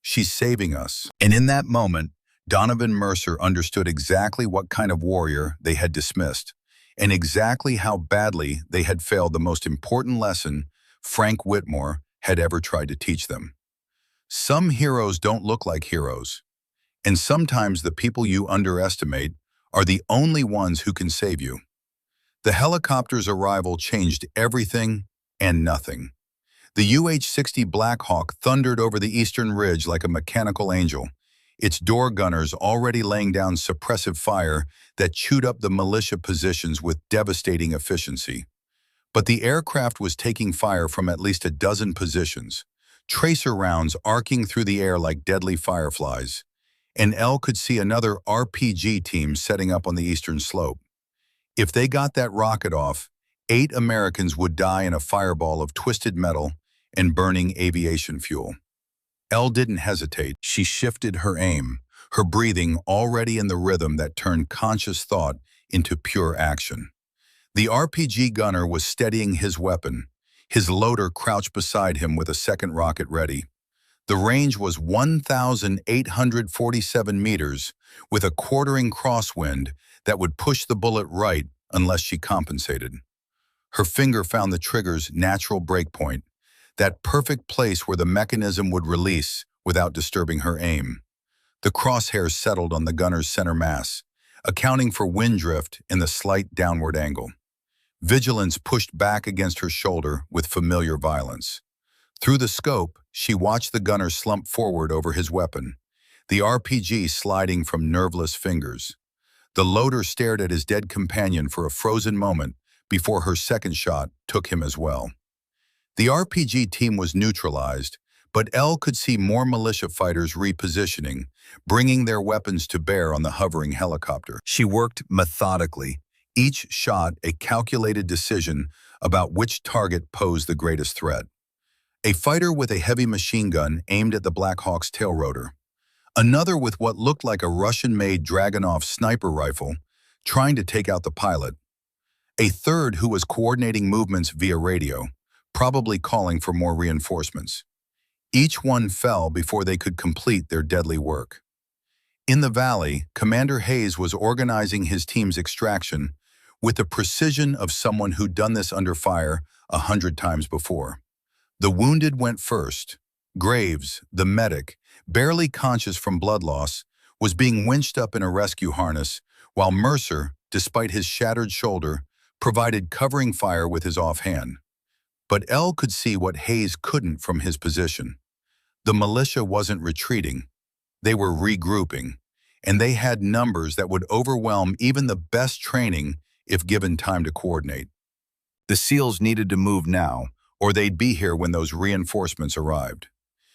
She's saving us. And in that moment, Donovan Mercer understood exactly what kind of warrior they had dismissed, and exactly how badly they had failed the most important lesson Frank Whitmore had ever tried to teach them. Some heroes don't look like heroes, and sometimes the people you underestimate are the only ones who can save you. The helicopter's arrival changed everything and nothing. The UH-60 Black Hawk thundered over the eastern ridge like a mechanical angel, its door gunners already laying down suppressive fire that chewed up the militia positions with devastating efficiency. But the aircraft was taking fire from at least a dozen positions, tracer rounds arcing through the air like deadly fireflies, and Elle could see another RPG team setting up on the eastern slope. If they got that rocket off, 8 Americans would die in a fireball of twisted metal and burning aviation fuel. Elle didn't hesitate. She shifted her aim, her breathing already in the rhythm that turned conscious thought into pure action. The RPG gunner was steadying his weapon, his loader crouched beside him with a second rocket ready. The range was 1,847 meters, with a quartering crosswind that would push the bullet right unless she compensated. Her finger found the trigger's natural breakpoint, that perfect place where the mechanism would release without disturbing her aim. The crosshairs settled on the gunner's center mass, accounting for wind drift in the slight downward angle. Vigilance pushed back against her shoulder with familiar violence. Through the scope, she watched the gunner slump forward over his weapon, the RPG sliding from nerveless fingers. The loader stared at his dead companion for a frozen moment before her second shot took him as well. The RPG team was neutralized, but Elle could see more militia fighters repositioning, bringing their weapons to bear on the hovering helicopter. She worked methodically, each shot a calculated decision about which target posed the greatest threat. A fighter with a heavy machine gun aimed at the Black Hawk's tail rotor. Another with what looked like a Russian-made Dragunov sniper rifle, trying to take out the pilot. A third who was coordinating movements via radio, probably calling for more reinforcements. Each one fell before they could complete their deadly work. In the valley, Commander Hayes was organizing his team's extraction with the precision of someone who'd done this under fire 100 times before. The wounded went first. Graves, the medic, barely conscious from blood loss, was being winched up in a rescue harness, while Mercer, despite his shattered shoulder, provided covering fire with his offhand. But Elle could see what Hayes couldn't from his position. The militia wasn't retreating. They were regrouping, and they had numbers that would overwhelm even the best training if given time to coordinate. The SEALs needed to move now, or they'd be here when those reinforcements arrived.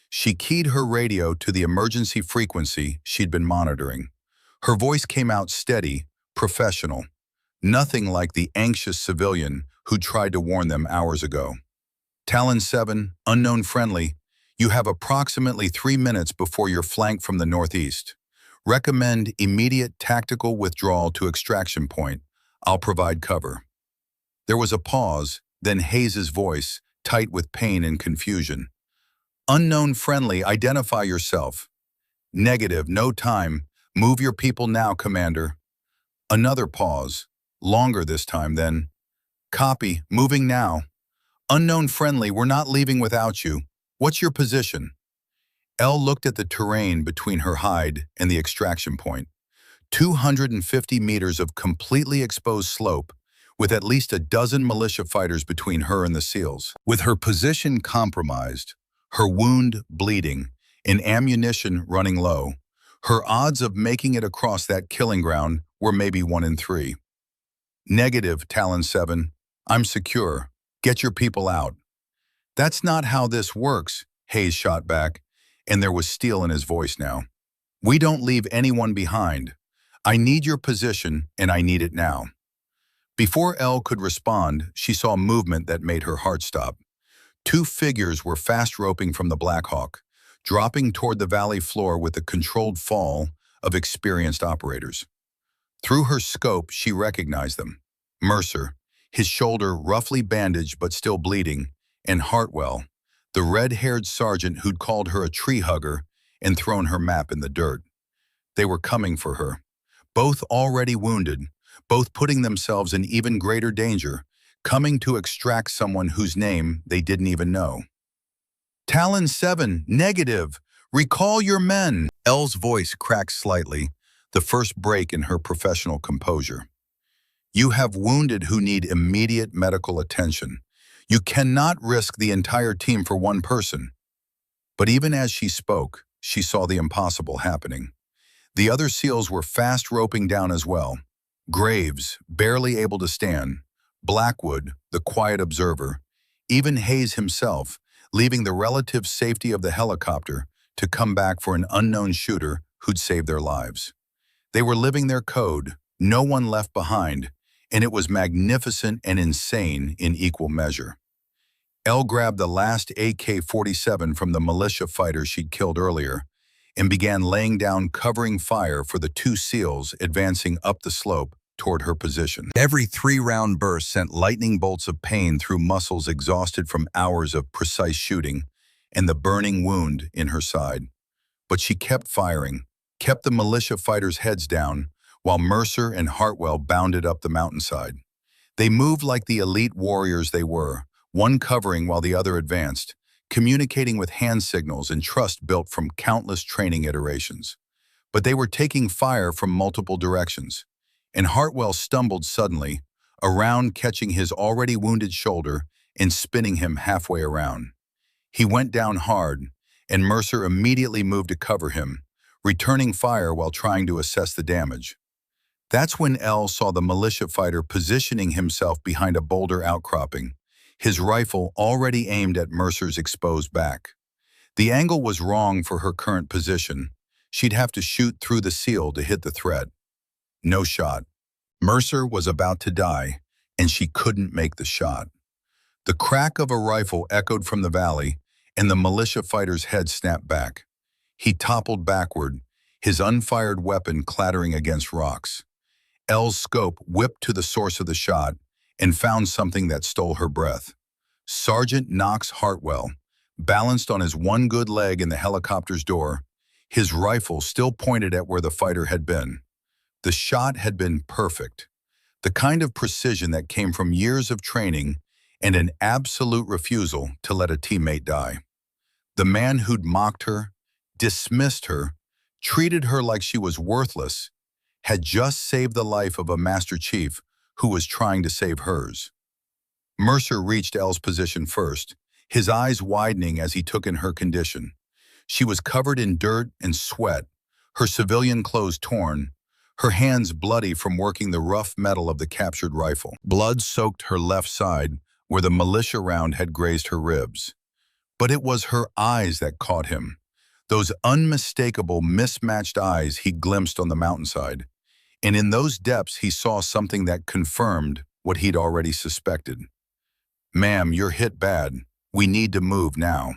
She keyed her radio to the emergency frequency she'd been monitoring. Her voice came out steady, professional, nothing like the anxious civilian who tried to warn them hours ago. Talon 7, unknown friendly, you have approximately 3 minutes before you're flanked from the northeast. Recommend immediate tactical withdrawal to extraction point. I'll provide cover. There was a pause, then Hayes's voice, tight with pain and confusion. Unknown friendly, identify yourself. Negative, no time. Move your people now, Commander. Another pause, longer this time then. Copy, moving now. Unknown friendly, we're not leaving without you. What's your position? Elle looked at the terrain between her hide and the extraction point. 250 meters of completely exposed slope, with at least a dozen militia fighters between her and the SEALs. With her position compromised, her wound bleeding, and ammunition running low, her odds of making it across that killing ground were maybe 1 in 3. Negative, Talon 7. I'm secure. Get your people out. That's not how this works, Hayes shot back, and there was steel in his voice now. We don't leave anyone behind. I need your position, and I need it now. Before Elle could respond, she saw movement that made her heart stop. 2 figures were fast roping from the Black Hawk, dropping toward the valley floor with the controlled fall of experienced operators. Through her scope, she recognized them. Mercer, his shoulder roughly bandaged but still bleeding, and Hartwell, the red-haired sergeant who'd called her a tree hugger and thrown her map in the dirt. They were coming for her, both already wounded, both putting themselves in even greater danger, coming to extract someone whose name they didn't even know. Talon 7, negative. Recall your men. Elle's voice cracked slightly, the first break in her professional composure. You have wounded who need immediate medical attention. You cannot risk the entire team for one person. But even as she spoke, she saw the impossible happening. The other SEALs were fast roping down as well. Graves, barely able to stand, Blackwood, the quiet observer, even Hayes himself, leaving the relative safety of the helicopter to come back for an unknown shooter who'd save their lives. They were living their code, no one left behind, and it was magnificent and insane in equal measure. Elle grabbed the last AK-47 from the militia fighters she'd killed earlier and began laying down covering fire for the two SEALs advancing up the slope toward her position. Every three-round burst sent lightning bolts of pain through muscles exhausted from hours of precise shooting and the burning wound in her side. But she kept firing, kept the militia fighters' heads down, while Mercer and Hartwell bounded up the mountainside. They moved like the elite warriors they were, one covering while the other advanced, communicating with hand signals and trust built from countless training iterations. But they were taking fire from multiple directions, and Hartwell stumbled suddenly, around catching his already wounded shoulder and spinning him halfway around. He went down hard, and Mercer immediately moved to cover him, returning fire while trying to assess the damage. That's when Elle saw the militia fighter positioning himself behind a boulder outcropping, his rifle already aimed at Mercer's exposed back. The angle was wrong for her current position. She'd have to shoot through the SEAL to hit the threat. No shot. Mercer was about to die, and she couldn't make the shot. The crack of a rifle echoed from the valley, and the militia fighter's head snapped back. He toppled backward, his unfired weapon clattering against rocks. Elle's scope whipped to the source of the shot and found something that stole her breath. Sergeant Knox Hartwell, balanced on his one good leg in the helicopter's door, his rifle still pointed at where the fighter had been. The shot had been perfect, the kind of precision that came from years of training and an absolute refusal to let a teammate die. The man who'd mocked her, dismissed her, treated her like she was worthless, had just saved the life of a Master Chief who was trying to save hers. Mercer reached Elle's position first, his eyes widening as he took in her condition. She was covered in dirt and sweat, her civilian clothes torn, her hands bloody from working the rough metal of the captured rifle. Blood soaked her left side, where the militia round had grazed her ribs. But it was her eyes that caught him, those unmistakable, mismatched eyes he glimpsed on the mountainside. And in those depths, he saw something that confirmed what he'd already suspected. "Ma'am, you're hit bad. We need to move now."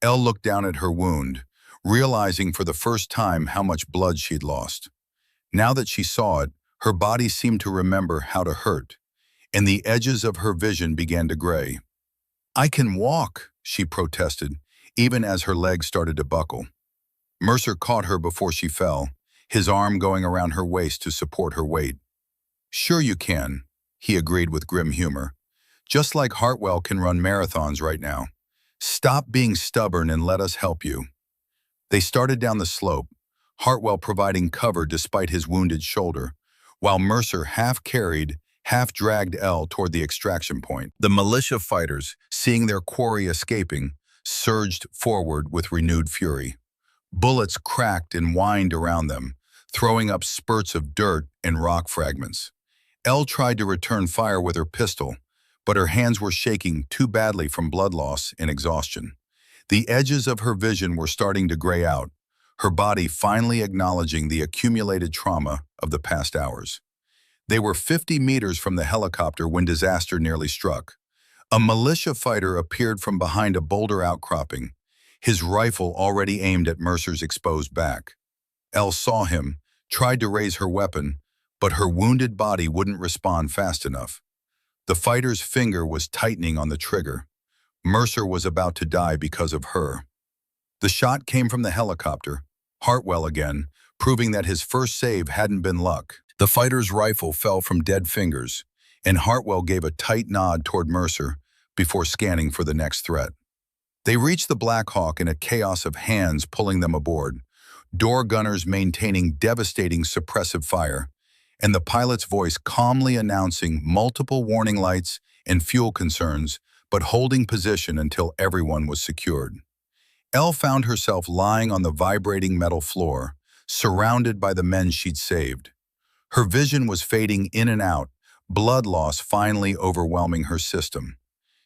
Elle looked down at her wound, realizing for the first time how much blood she'd lost. Now that she saw it, her body seemed to remember how to hurt, and the edges of her vision began to gray. "I can walk," she protested, even as her legs started to buckle. Mercer caught her before she fell, his arm going around her waist to support her weight. "Sure you can," he agreed with grim humor. "Just like Hartwell can run marathons right now. Stop being stubborn and let us help you." They started down the slope, Hartwell providing cover despite his wounded shoulder, while Mercer half-carried, half-dragged Elle toward the extraction point. The militia fighters, seeing their quarry escaping, surged forward with renewed fury. Bullets cracked and whined around them, throwing up spurts of dirt and rock fragments. Elle tried to return fire with her pistol, but her hands were shaking too badly from blood loss and exhaustion. The edges of her vision were starting to gray out, her body finally acknowledging the accumulated trauma of the past hours. They were 50 meters from the helicopter when disaster nearly struck. A militia fighter appeared from behind a boulder outcropping, his rifle already aimed at Mercer's exposed back. Elle saw him, tried to raise her weapon, but her wounded body wouldn't respond fast enough. The fighter's finger was tightening on the trigger. Mercer was about to die because of her. The shot came from the helicopter, Hartwell again, proving that his first save hadn't been luck. The fighter's rifle fell from dead fingers, and Hartwell gave a tight nod toward Mercer before scanning for the next threat. They reached the Black Hawk in a chaos of hands pulling them aboard, door gunners maintaining devastating suppressive fire, and the pilot's voice calmly announcing multiple warning lights and fuel concerns, but holding position until everyone was secured. Elle found herself lying on the vibrating metal floor, surrounded by the men she'd saved. Her vision was fading in and out, blood loss finally overwhelming her system.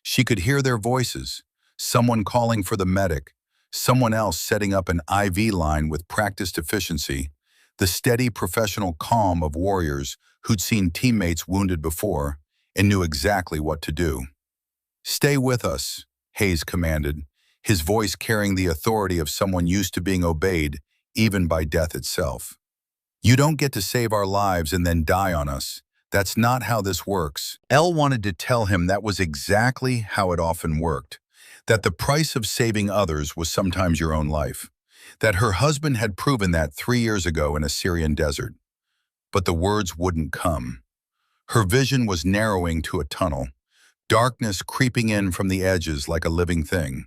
She could hear their voices, someone calling for the medic, someone else setting up an IV line with practiced efficiency, the steady professional calm of warriors who'd seen teammates wounded before and knew exactly what to do. "Stay with us," Hayes commanded, his voice carrying the authority of someone used to being obeyed, even by death itself. "You don't get to save our lives and then die on us. That's not how this works." Elle wanted to tell him that was exactly how it often worked, that the price of saving others was sometimes your own life, that her husband had proven that 3 years ago in a Syrian desert. But the words wouldn't come. Her vision was narrowing to a tunnel, darkness creeping in from the edges like a living thing.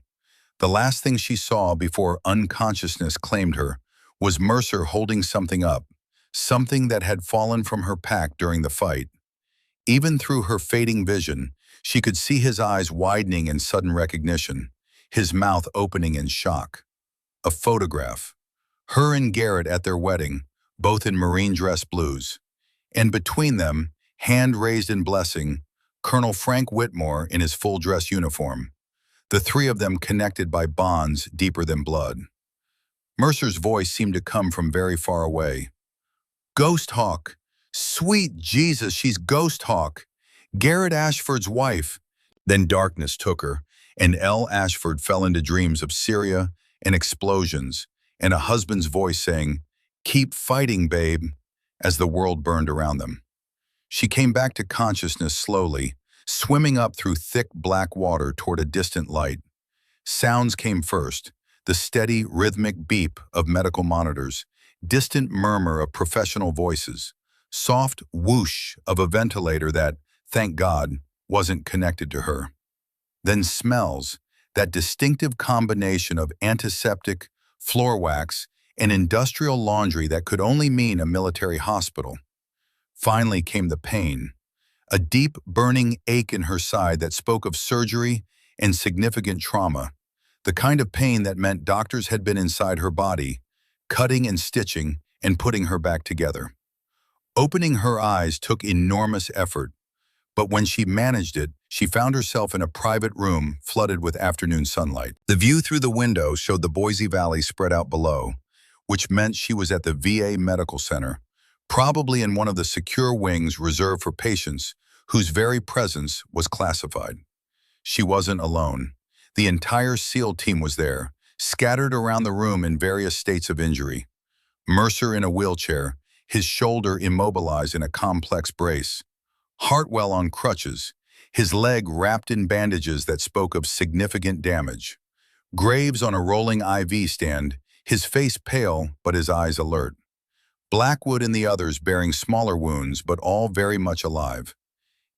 The last thing she saw before unconsciousness claimed her was Mercer holding something up, something that had fallen from her pack during the fight. Even through her fading vision, she could see his eyes widening in sudden recognition, his mouth opening in shock. A photograph. Her and Garrett at their wedding, both in marine dress blues. And between them, hand raised in blessing, Colonel Frank Whitmore in his full dress uniform. The three of them connected by bonds deeper than blood. Mercer's voice seemed to come from very far away. "Ghost Hawk! Sweet Jesus, she's Ghost Hawk! Garrett Ashford's wife!" Then darkness took her, and Elle Ashford fell into dreams of Syria and explosions, and a husband's voice saying, "Keep fighting, babe," as the world burned around them. She came back to consciousness slowly, swimming up through thick black water toward a distant light. Sounds came first, the steady, rhythmic beep of medical monitors, distant murmur of professional voices, soft whoosh of a ventilator that, thank God, wasn't connected to her. Then smells, that distinctive combination of antiseptic, floor wax, and industrial laundry that could only mean a military hospital. Finally came the pain, a deep, burning ache in her side that spoke of surgery and significant trauma, the kind of pain that meant doctors had been inside her body, cutting and stitching and putting her back together. Opening her eyes took enormous effort, but when she managed it, she found herself in a private room flooded with afternoon sunlight. The view through the window showed the Boise Valley spread out below, which meant she was at the VA Medical Center, probably in one of the secure wings reserved for patients whose very presence was classified. She wasn't alone. The entire SEAL team was there, scattered around the room in various states of injury. Mercer in a wheelchair, his shoulder immobilized in a complex brace. Hartwell on crutches, his leg wrapped in bandages that spoke of significant damage. Graves on a rolling IV stand, his face pale but his eyes alert. Blackwood and the others bearing smaller wounds but all very much alive.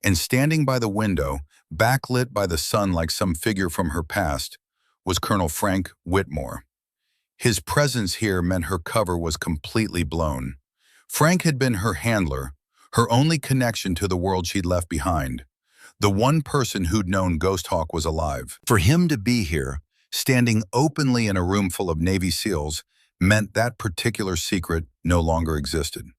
And standing by the window, backlit by the sun like some figure from her past, was Colonel Frank Whitmore. His presence here meant her cover was completely blown. Frank had been her handler, her only connection to the world she'd left behind. The one person who'd known Ghost Hawk was alive. For him to be here, standing openly in a room full of Navy SEALs, meant that particular secret no longer existed.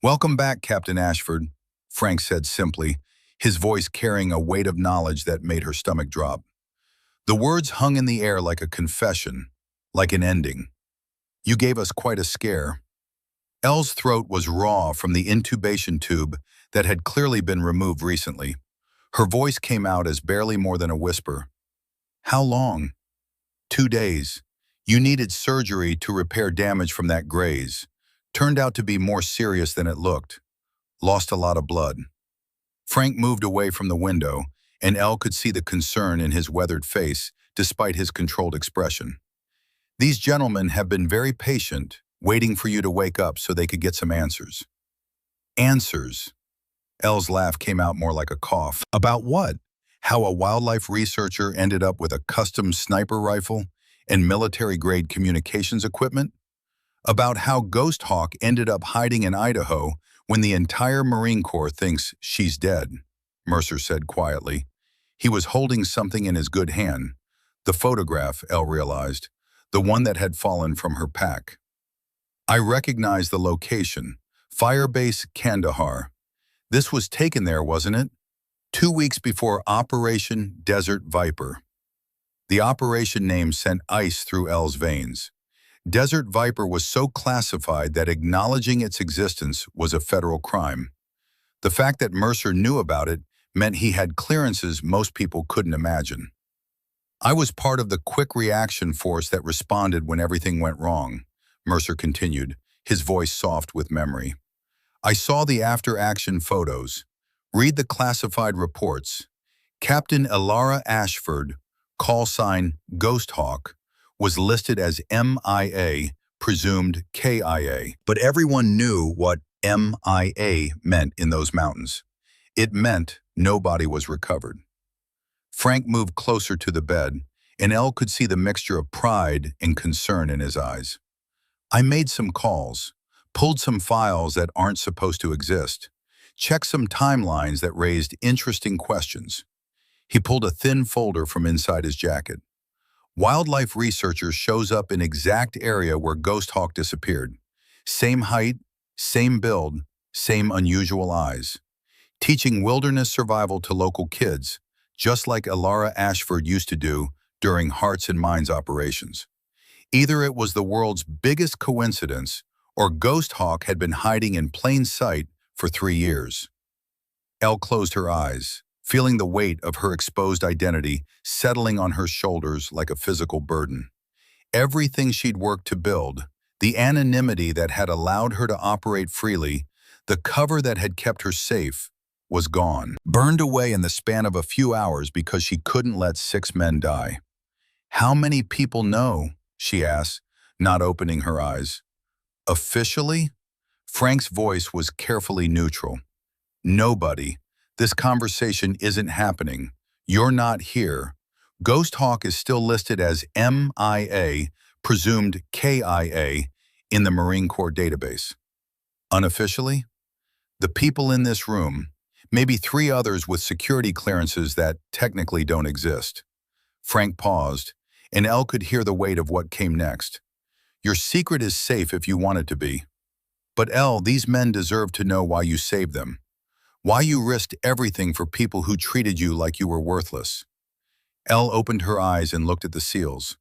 "Welcome back, Captain Ashford," Frank said simply, his voice carrying a weight of knowledge that made her stomach drop. The words hung in the air like a confession, like an ending. "You gave us quite a scare." Elle's throat was raw from the intubation tube that had clearly been removed recently. Her voice came out as barely more than a whisper. "How long?" "2 days. You needed surgery to repair damage from that graze. Turned out to be more serious than it looked. Lost a lot of blood." Frank moved away from the window, and Elle could see the concern in his weathered face, despite his controlled expression. "These gentlemen have been very patient, waiting for you to wake up so they could get some answers." "Answers?" Elle's laugh came out more like a cough. "About what? How a wildlife researcher ended up with a custom sniper rifle and military-grade communications equipment? About how Ghost Hawk ended up hiding in Idaho when the entire Marine Corps thinks she's dead," Mercer said quietly. He was holding something in his good hand, the photograph, Elle realized, the one that had fallen from her pack. "I recognize the location, Firebase Kandahar. This was taken there, wasn't it? 2 weeks before Operation Desert Viper. The operation name sent ice through Elle's veins. Desert Viper was so classified that acknowledging its existence was a federal crime. The fact that Mercer knew about it meant he had clearances most people couldn't imagine. I was part of the quick reaction force that responded when everything went wrong, Mercer continued, his voice soft with memory. I saw the after-action photos. Read the classified reports. Captain Elara Ashford, call sign Ghost Hawk, was listed as MIA, presumed KIA. But everyone knew what MIA meant in those mountains. It meant nobody was recovered. Frank moved closer to the bed, and Elle could see the mixture of pride and concern in his eyes. I made some calls, pulled some files that aren't supposed to exist, checked some timelines that raised interesting questions. He pulled a thin folder from inside his jacket. Wildlife researcher shows up in exact area where Ghost Hawk disappeared. Same height, same build, same unusual eyes. Teaching wilderness survival to local kids, just like Elara Ashford used to do during Hearts and Minds operations. Either it was the world's biggest coincidence, or Ghost Hawk had been hiding in plain sight for 3 years. Elle closed her eyes, feeling the weight of her exposed identity settling on her shoulders like a physical burden. Everything she'd worked to build, the anonymity that had allowed her to operate freely, the cover that had kept her safe, was gone, burned away in the span of a few hours because she couldn't let 6 men die. How many people know? She asked, not opening her eyes. Officially? Frank's voice was carefully neutral. Nobody. This conversation isn't happening. You're not here. Ghost Hawk is still listed as MIA, presumed KIA, in the Marine Corps database. Unofficially? The people in this room, maybe 3 others with security clearances that technically don't exist. Frank paused, and Elle could hear the weight of what came next. Your secret is safe if you want it to be. But Elle, these men deserve to know why you saved them. Why you risked everything for people who treated you like you were worthless. Elle opened her eyes and looked at the SEALs.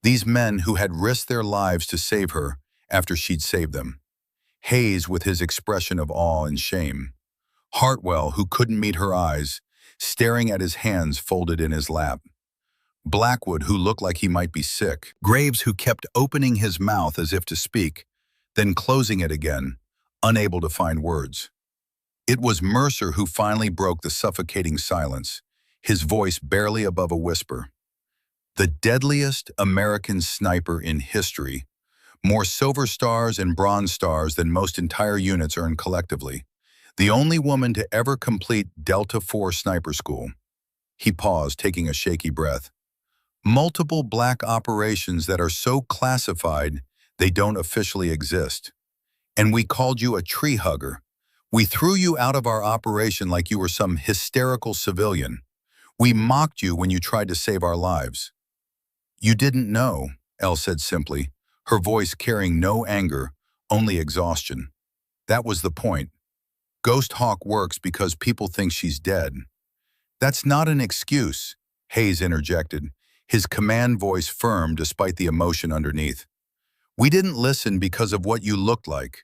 These men who had risked their lives to save her after she'd saved them. Hayes with his expression of awe and shame. Hartwell, who couldn't meet her eyes, staring at his hands folded in his lap. Blackwood, who looked like he might be sick. Graves, who kept opening his mouth as if to speak, then closing it again, unable to find words. It was Mercer who finally broke the suffocating silence, his voice barely above a whisper. The deadliest American sniper in history, more silver stars and bronze stars than most entire units earned collectively. The only woman to ever complete Delta IV sniper school. He paused, taking a shaky breath. Multiple black operations that are so classified they don't officially exist. And we called you a tree hugger. We threw you out of our operation like you were some hysterical civilian. We mocked you when you tried to save our lives. You didn't know, Elle said simply, her voice carrying no anger, only exhaustion. That was the point. Ghost Hawk works because people think she's dead. That's not an excuse, Hayes interjected, his command voice firm despite the emotion underneath. We didn't listen because of what you looked like.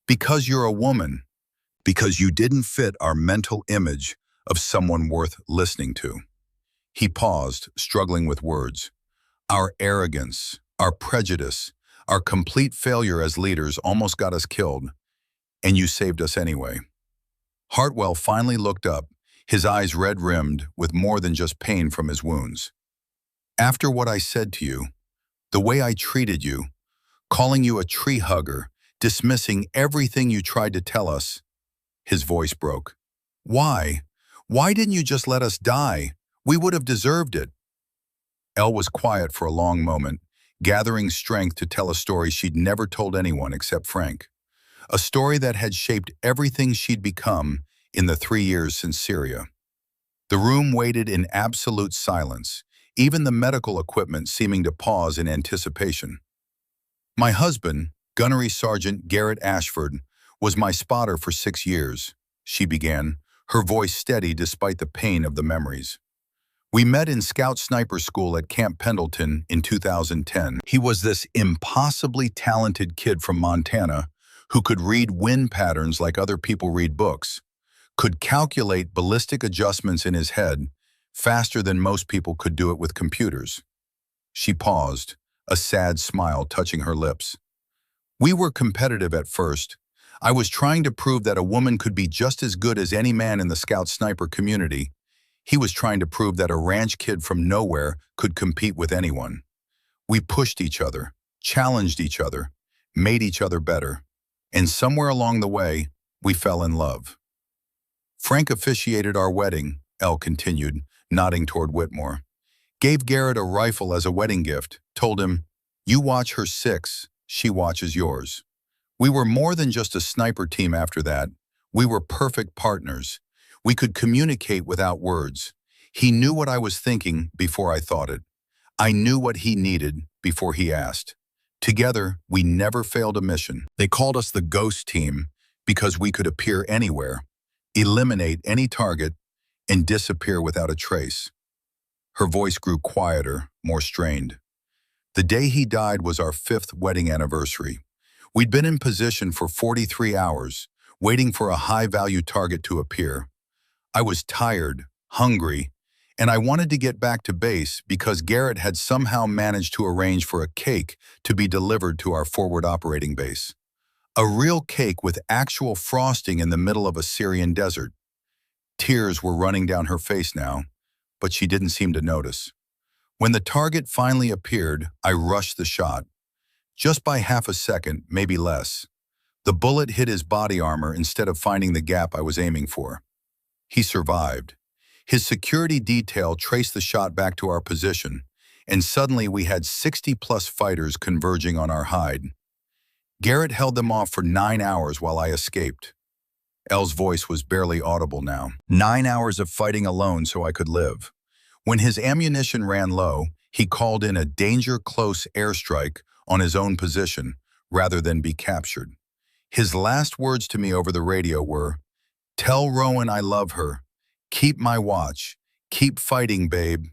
Because you're a woman. Because you didn't fit our mental image of someone worth listening to. He paused, struggling with words. Our arrogance, our prejudice, our complete failure as leaders almost got us killed, and you saved us anyway. Hartwell finally looked up, his eyes red-rimmed with more than just pain from his wounds. After what I said to you, the way I treated you, calling you a tree hugger, dismissing everything you tried to tell us, his voice broke. Why? Why didn't you just let us die? We would have deserved it. Elle was quiet for a long moment, gathering strength to tell a story she'd never told anyone except Frank. A story that had shaped everything she'd become in the 3 years since Syria. The room waited in absolute silence, even the medical equipment seeming to pause in anticipation. My husband, Gunnery Sergeant Garrett Ashford, was my spotter for 6 years, she began, her voice steady despite the pain of the memories. We met in Scout Sniper School at Camp Pendleton in 2010. He was this impossibly talented kid from Montana who could read wind patterns like other people read books, could calculate ballistic adjustments in his head faster than most people could do it with computers. She paused, a sad smile touching her lips. We were competitive at first. I was trying to prove that a woman could be just as good as any man in the Scout Sniper community. He was trying to prove that a ranch kid from nowhere could compete with anyone. We pushed each other, challenged each other, made each other better. And somewhere along the way, we fell in love. Frank officiated our wedding, Elle continued, nodding toward Whitmore. Gave Garrett a rifle as a wedding gift, told him, "You watch her six, she watches yours." We were more than just a sniper team after that. We were perfect partners. We could communicate without words. He knew what I was thinking before I thought it. I knew what he needed before he asked. Together, we never failed a mission. They called us the Ghost Team because we could appear anywhere, eliminate any target, and disappear without a trace. Her voice grew quieter, more strained. The day he died was our 5th wedding anniversary. We'd been in position for 43 hours, waiting for a high-value target to appear. I was tired, hungry, and I wanted to get back to base because Garrett had somehow managed to arrange for a cake to be delivered to our forward operating base. A real cake with actual frosting in the middle of a Syrian desert. Tears were running down her face now, but she didn't seem to notice. When the target finally appeared, I rushed the shot. Just by half a second, maybe less. The bullet hit his body armor instead of finding the gap I was aiming for. He survived. His security detail traced the shot back to our position, and suddenly we had 60-plus fighters converging on our hide. Garrett held them off for 9 hours while I escaped. Elle's voice was barely audible now. 9 hours of fighting alone so I could live. When his ammunition ran low, he called in a danger-close airstrike on his own position rather than be captured. His last words to me over the radio were, "Tell Rowan I love her. Keep my watch. Keep fighting, babe."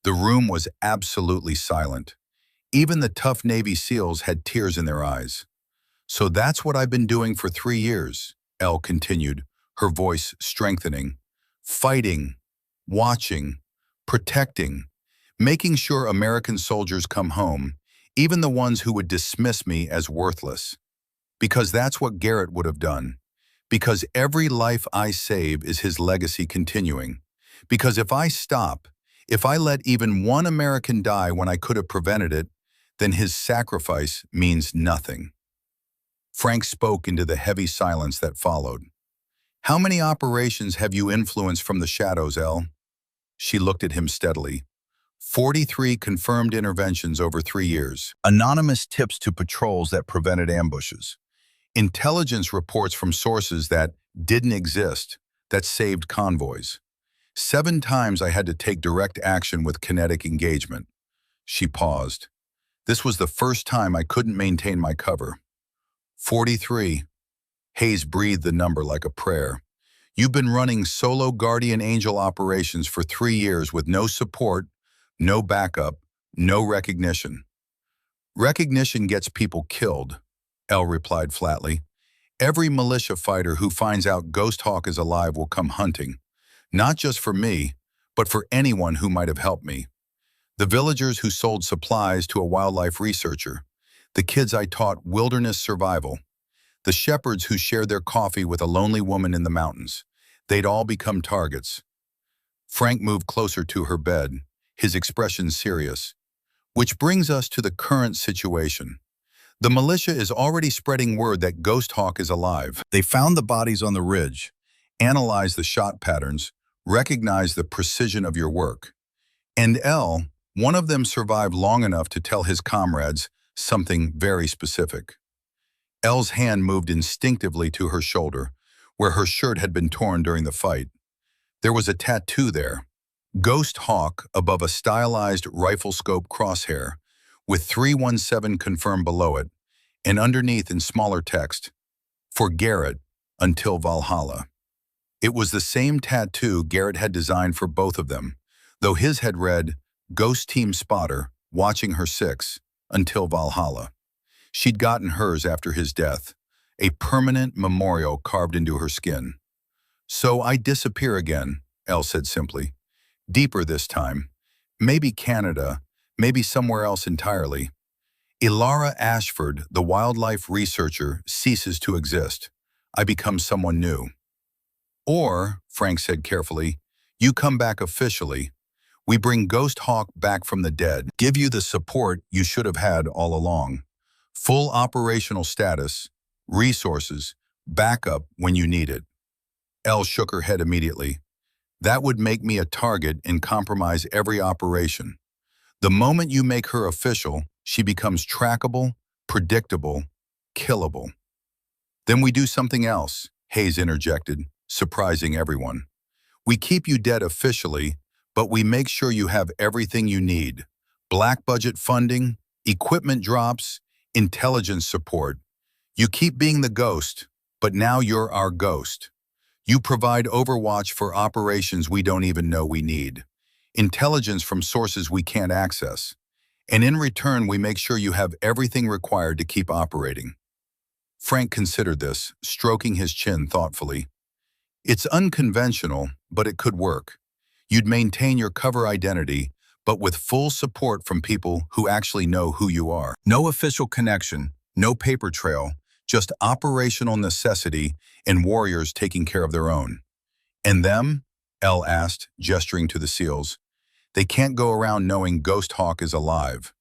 The room was absolutely silent. Even the tough Navy SEALs had tears in their eyes. "So that's what I've been doing for 3 years, Elle continued, her voice strengthening. Fighting, watching, protecting, making sure American soldiers come home, even the ones who would dismiss me as worthless. Because that's what Garrett would have done. Because every life I save is his legacy continuing. Because if I stop, if I let even one American die when I could have prevented it, then his sacrifice means nothing." Frank spoke into the heavy silence that followed. "How many operations have you influenced from the shadows, Elle?" She looked at him steadily. 43 confirmed interventions over 3 years. Anonymous tips to patrols that prevented ambushes. Intelligence reports from sources that didn't exist, that saved convoys. 7 times I had to take direct action with kinetic engagement. She paused. This was the first time I couldn't maintain my cover. 43. Hayes breathed the number like a prayer. "You've been running solo guardian angel operations for 3 years with no support, no backup, no recognition." "Recognition gets people killed," Elle replied flatly. "Every militia fighter who finds out Ghost Hawk is alive will come hunting. Not just for me, but for anyone who might have helped me. The villagers who sold supplies to a wildlife researcher. The kids I taught wilderness survival. The shepherds who shared their coffee with a lonely woman in the mountains. They'd all become targets." Frank moved closer to her bed, his expression serious. "Which brings us to the current situation. The militia is already spreading word that Ghost Hawk is alive. They found the bodies on the ridge, analyzed the shot patterns, recognized the precision of your work. And Elle, one of them survived long enough to tell his comrades something very specific." Elle's hand moved instinctively to her shoulder, where her shirt had been torn during the fight. There was a tattoo there. Ghost Hawk above a stylized rifle scope crosshair, with 317 confirmed below it, and underneath in smaller text, "For Garrett, until Valhalla." It was the same tattoo Garrett had designed for both of them, though his had read, Ghost Team Spotter, watching her six, until Valhalla. She'd gotten hers after his death, a permanent memorial carved into her skin. So I disappear again, Elle said simply. Deeper this time. Maybe Canada, maybe somewhere else entirely. Ilara Ashford, the wildlife researcher, ceases to exist. I become someone new. Or, Frank said carefully, you come back officially. We bring Ghost Hawk back from the dead, give you the support you should have had all along. Full operational status, resources, backup when you need it. Elle shook her head immediately. That would make me a target and compromise every operation. The moment you make her official, she becomes trackable, predictable, killable. Then we do something else, Hayes interjected, surprising everyone. We keep you dead officially, but we make sure you have everything you need. Black budget funding, equipment drops, intelligence support. You keep being the ghost, but now you're our ghost. You provide overwatch for operations we don't even know we need. Intelligence from sources we can't access. And in return, we make sure you have everything required to keep operating. Frank considered this, stroking his chin thoughtfully. It's unconventional, but it could work. You'd maintain your cover identity, but with full support from people who actually know who you are. No official connection, no paper trail, just operational necessity and warriors taking care of their own. And them? Elle asked, gesturing to the SEALs. They can't go around knowing Ghost Hawk is alive.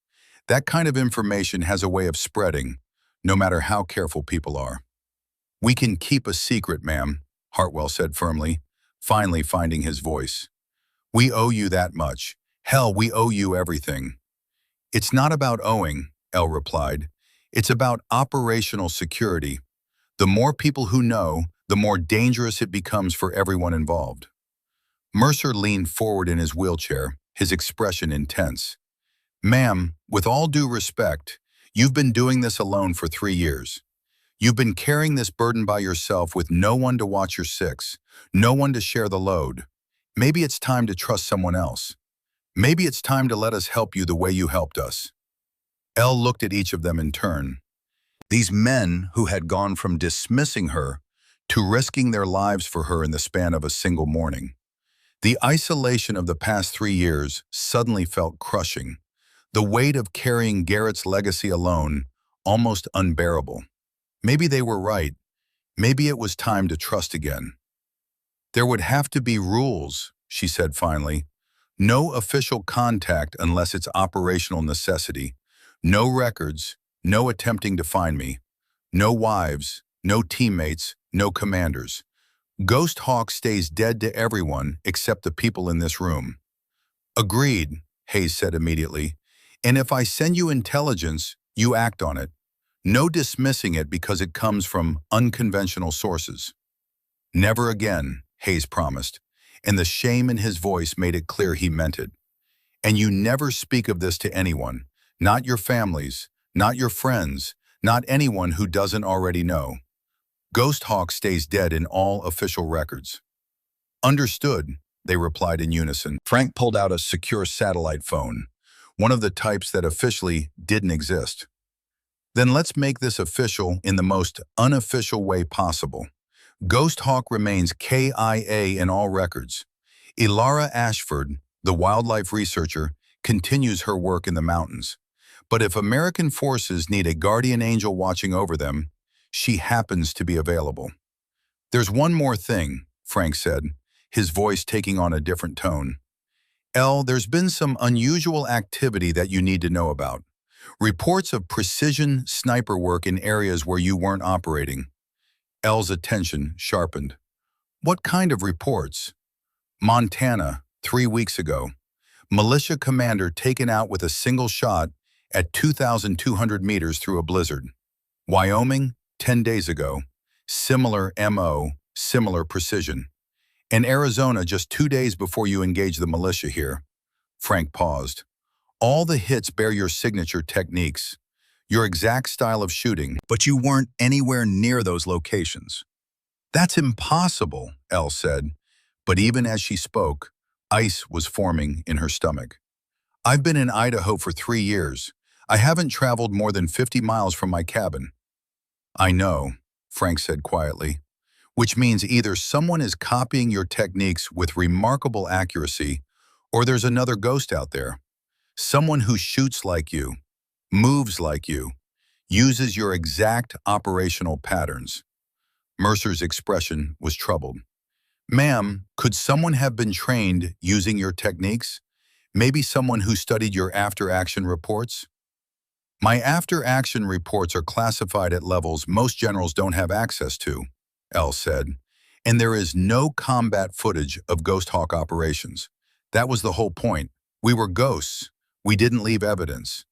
That kind of information has a way of spreading, no matter how careful people are. We can keep a secret, ma'am, Hartwell said firmly, finally finding his voice. We owe you that much. Hell, we owe you everything. It's not about owing, Elle replied. It's about operational security. The more people who know, the more dangerous it becomes for everyone involved. Mercer leaned forward in his wheelchair, his expression intense. Ma'am, with all due respect, you've been doing this alone for 3 years. You've been carrying this burden by yourself with no one to watch your six, no one to share the load. Maybe it's time to trust someone else. Maybe it's time to let us help you the way you helped us. Elle looked at each of them in turn. These men who had gone from dismissing her to risking their lives for her in the span of a single morning. The isolation of the past 3 years suddenly felt crushing. The weight of carrying Garrett's legacy alone, almost unbearable. Maybe they were right. Maybe it was time to trust again. There would have to be rules, she said finally. No official contact unless it's operational necessity. No records, no attempting to find me. No wives, no teammates, no commanders. Ghost Hawk stays dead to everyone except the people in this room. Agreed, Hayes said immediately. And if I send you intelligence, you act on it. No dismissing it because it comes from unconventional sources. Never again, Hayes promised, and the shame in his voice made it clear he meant it. And you never speak of this to anyone, not your families, not your friends, not anyone who doesn't already know. Ghost Hawk stays dead in all official records. Understood, they replied in unison. Frank pulled out a secure satellite phone, one of the types that officially didn't exist. Then let's make this official in the most unofficial way possible. Ghost Hawk remains KIA in all records. Ilara Ashford, the wildlife researcher, continues her work in the mountains. But if American forces need a guardian angel watching over them, she happens to be available. There's one more thing, Frank said, his voice taking on a different tone. Elle, there's been some unusual activity that you need to know about. Reports of precision sniper work in areas where you weren't operating. Elle's attention sharpened. What kind of reports? Montana, 3 weeks ago. Militia commander taken out with a single shot at 2,200 meters through a blizzard. Wyoming, 10 days ago. Similar MO, similar precision. And Arizona just 2 days before you engage the militia here. Frank paused. All the hits bear your signature techniques, your exact style of shooting, but you weren't anywhere near those locations. That's impossible, Elle said. But even as she spoke, ice was forming in her stomach. I've been in Idaho for 3 years. I haven't traveled more than 50 miles from my cabin. I know, Frank said quietly, which means either someone is copying your techniques with remarkable accuracy, or there's another ghost out there. Someone who shoots like you, moves like you, uses your exact operational patterns. Mercer's expression was troubled. Ma'am, could someone have been trained using your techniques? Maybe someone who studied your after-action reports? My after-action reports are classified at levels most generals don't have access to, Elle said, and there is no combat footage of Ghost Hawk operations. That was the whole point. We were ghosts. We didn't leave evidence.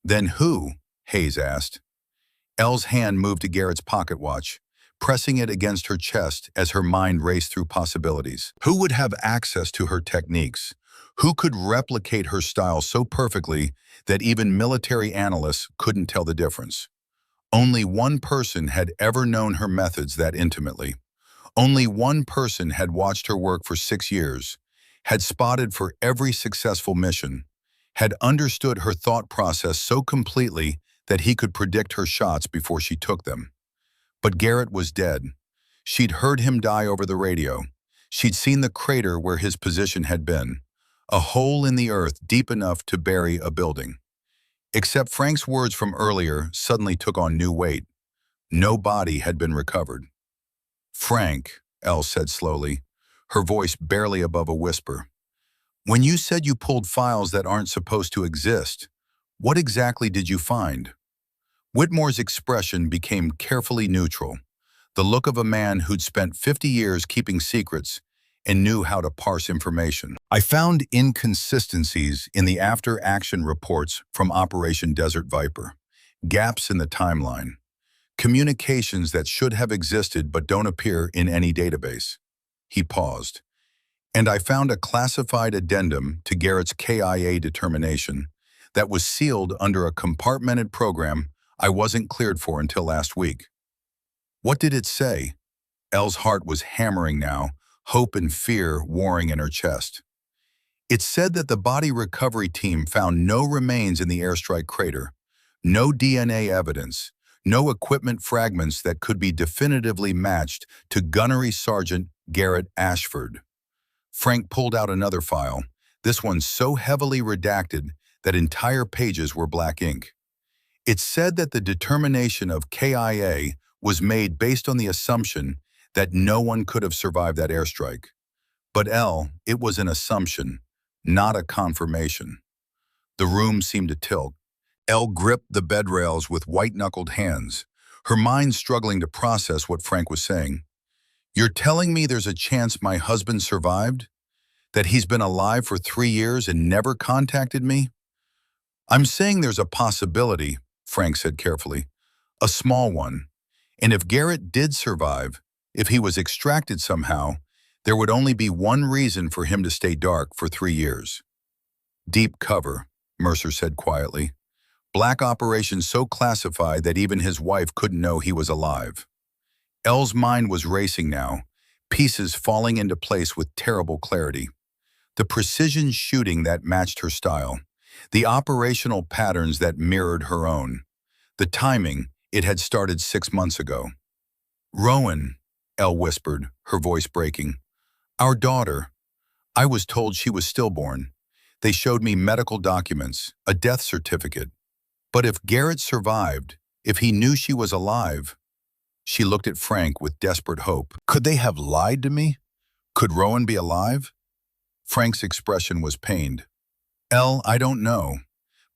Then who? Hayes asked. Elle's hand moved to Garrett's pocket watch, pressing it against her chest as her mind raced through possibilities. Who would have access to her techniques? Who could replicate her style so perfectly that even military analysts couldn't tell the difference? Only one person had ever known her methods that intimately. Only one person had watched her work for 6 years, had spotted for every successful mission, had understood her thought process so completely that he could predict her shots before she took them. But Garrett was dead. She'd heard him die over the radio. She'd seen the crater where his position had been, a hole in the earth deep enough to bury a building. Except Frank's words from earlier suddenly took on new weight. No body had been recovered. Frank, Elle said slowly, her voice barely above a whisper. When you said you pulled files that aren't supposed to exist, what exactly did you find? Whitmore's expression became carefully neutral, the look of a man who'd spent 50 years keeping secrets and knew how to parse information. I found inconsistencies in the after-action reports from Operation Desert Viper, gaps in the timeline, communications that should have existed but don't appear in any database. He paused. And I found a classified addendum to Garrett's KIA determination that was sealed under a compartmented program I wasn't cleared for until last week. What did it say? Elle's heart was hammering now, hope and fear warring in her chest. It said that the body recovery team found no remains in the airstrike crater, no DNA evidence, no equipment fragments that could be definitively matched to Gunnery Sergeant Garrett Ashford. Frank pulled out another file, this one so heavily redacted that entire pages were black ink. It said that the determination of KIA was made based on the assumption that no one could have survived that airstrike. But it was an assumption, not a confirmation. The room seemed to tilt. Elle gripped the bed rails with white-knuckled hands, her mind struggling to process what Frank was saying. You're telling me there's a chance my husband survived? That he's been alive for 3 years and never contacted me? I'm saying there's a possibility, Frank said carefully, a small one. And if Garrett did survive, if he was extracted somehow, there would only be one reason for him to stay dark for 3 years. Deep cover, Mercer said quietly. Black operations so classified that even his wife couldn't know he was alive. Elle's mind was racing now, pieces falling into place with terrible clarity. The precision shooting that matched her style, the operational patterns that mirrored her own. The timing, it had started 6 months ago. Rowan, Elle whispered, her voice breaking. Our daughter. I was told she was stillborn. They showed me medical documents, a death certificate. But if Garrett survived, if he knew she was alive, she looked at Frank with desperate hope. Could they have lied to me? Could Rowan be alive? Frank's expression was pained. I don't know.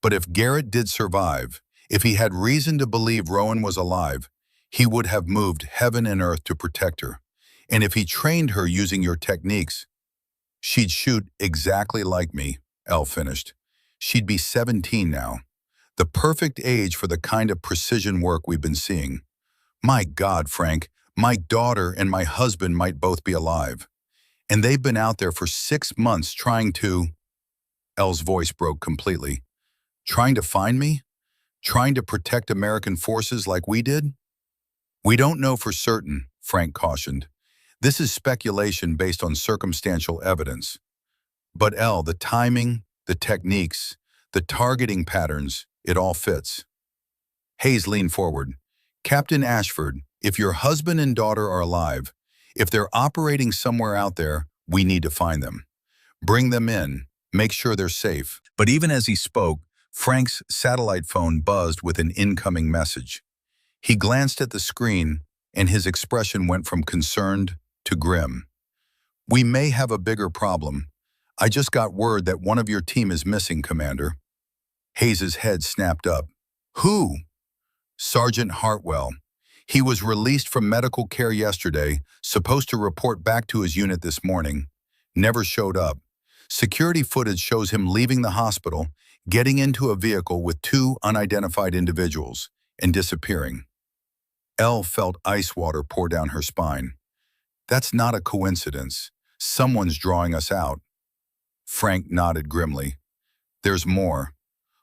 But if Garrett did survive, if he had reason to believe Rowan was alive, he would have moved heaven and earth to protect her. And if he trained her using your techniques, she'd shoot exactly like me, Elle finished. She'd be 17 now. The perfect age for the kind of precision work we've been seeing. My God, Frank, my daughter and my husband might both be alive. And they've been out there for 6 months trying to... Elle's voice broke completely. Trying to find me? Trying to protect American forces like we did? We don't know for certain, Frank cautioned. This is speculation based on circumstantial evidence. But Elle, the timing, the techniques, the targeting patterns, it all fits. Hayes leaned forward. Captain Ashford, if your husband and daughter are alive, if they're operating somewhere out there, we need to find them. Bring them in. Make sure they're safe. But even as he spoke, Frank's satellite phone buzzed with an incoming message. He glanced at the screen, and his expression went from concerned to grim. We may have a bigger problem. I just got word that one of your team is missing, Commander. Hayes's head snapped up. Who? Sergeant Hartwell. He was released from medical care yesterday, supposed to report back to his unit this morning. Never showed up. Security footage shows him leaving the hospital, getting into a vehicle with two unidentified individuals, and disappearing. Elle felt ice water pour down her spine. That's not a coincidence. Someone's drawing us out. Frank nodded grimly. There's more.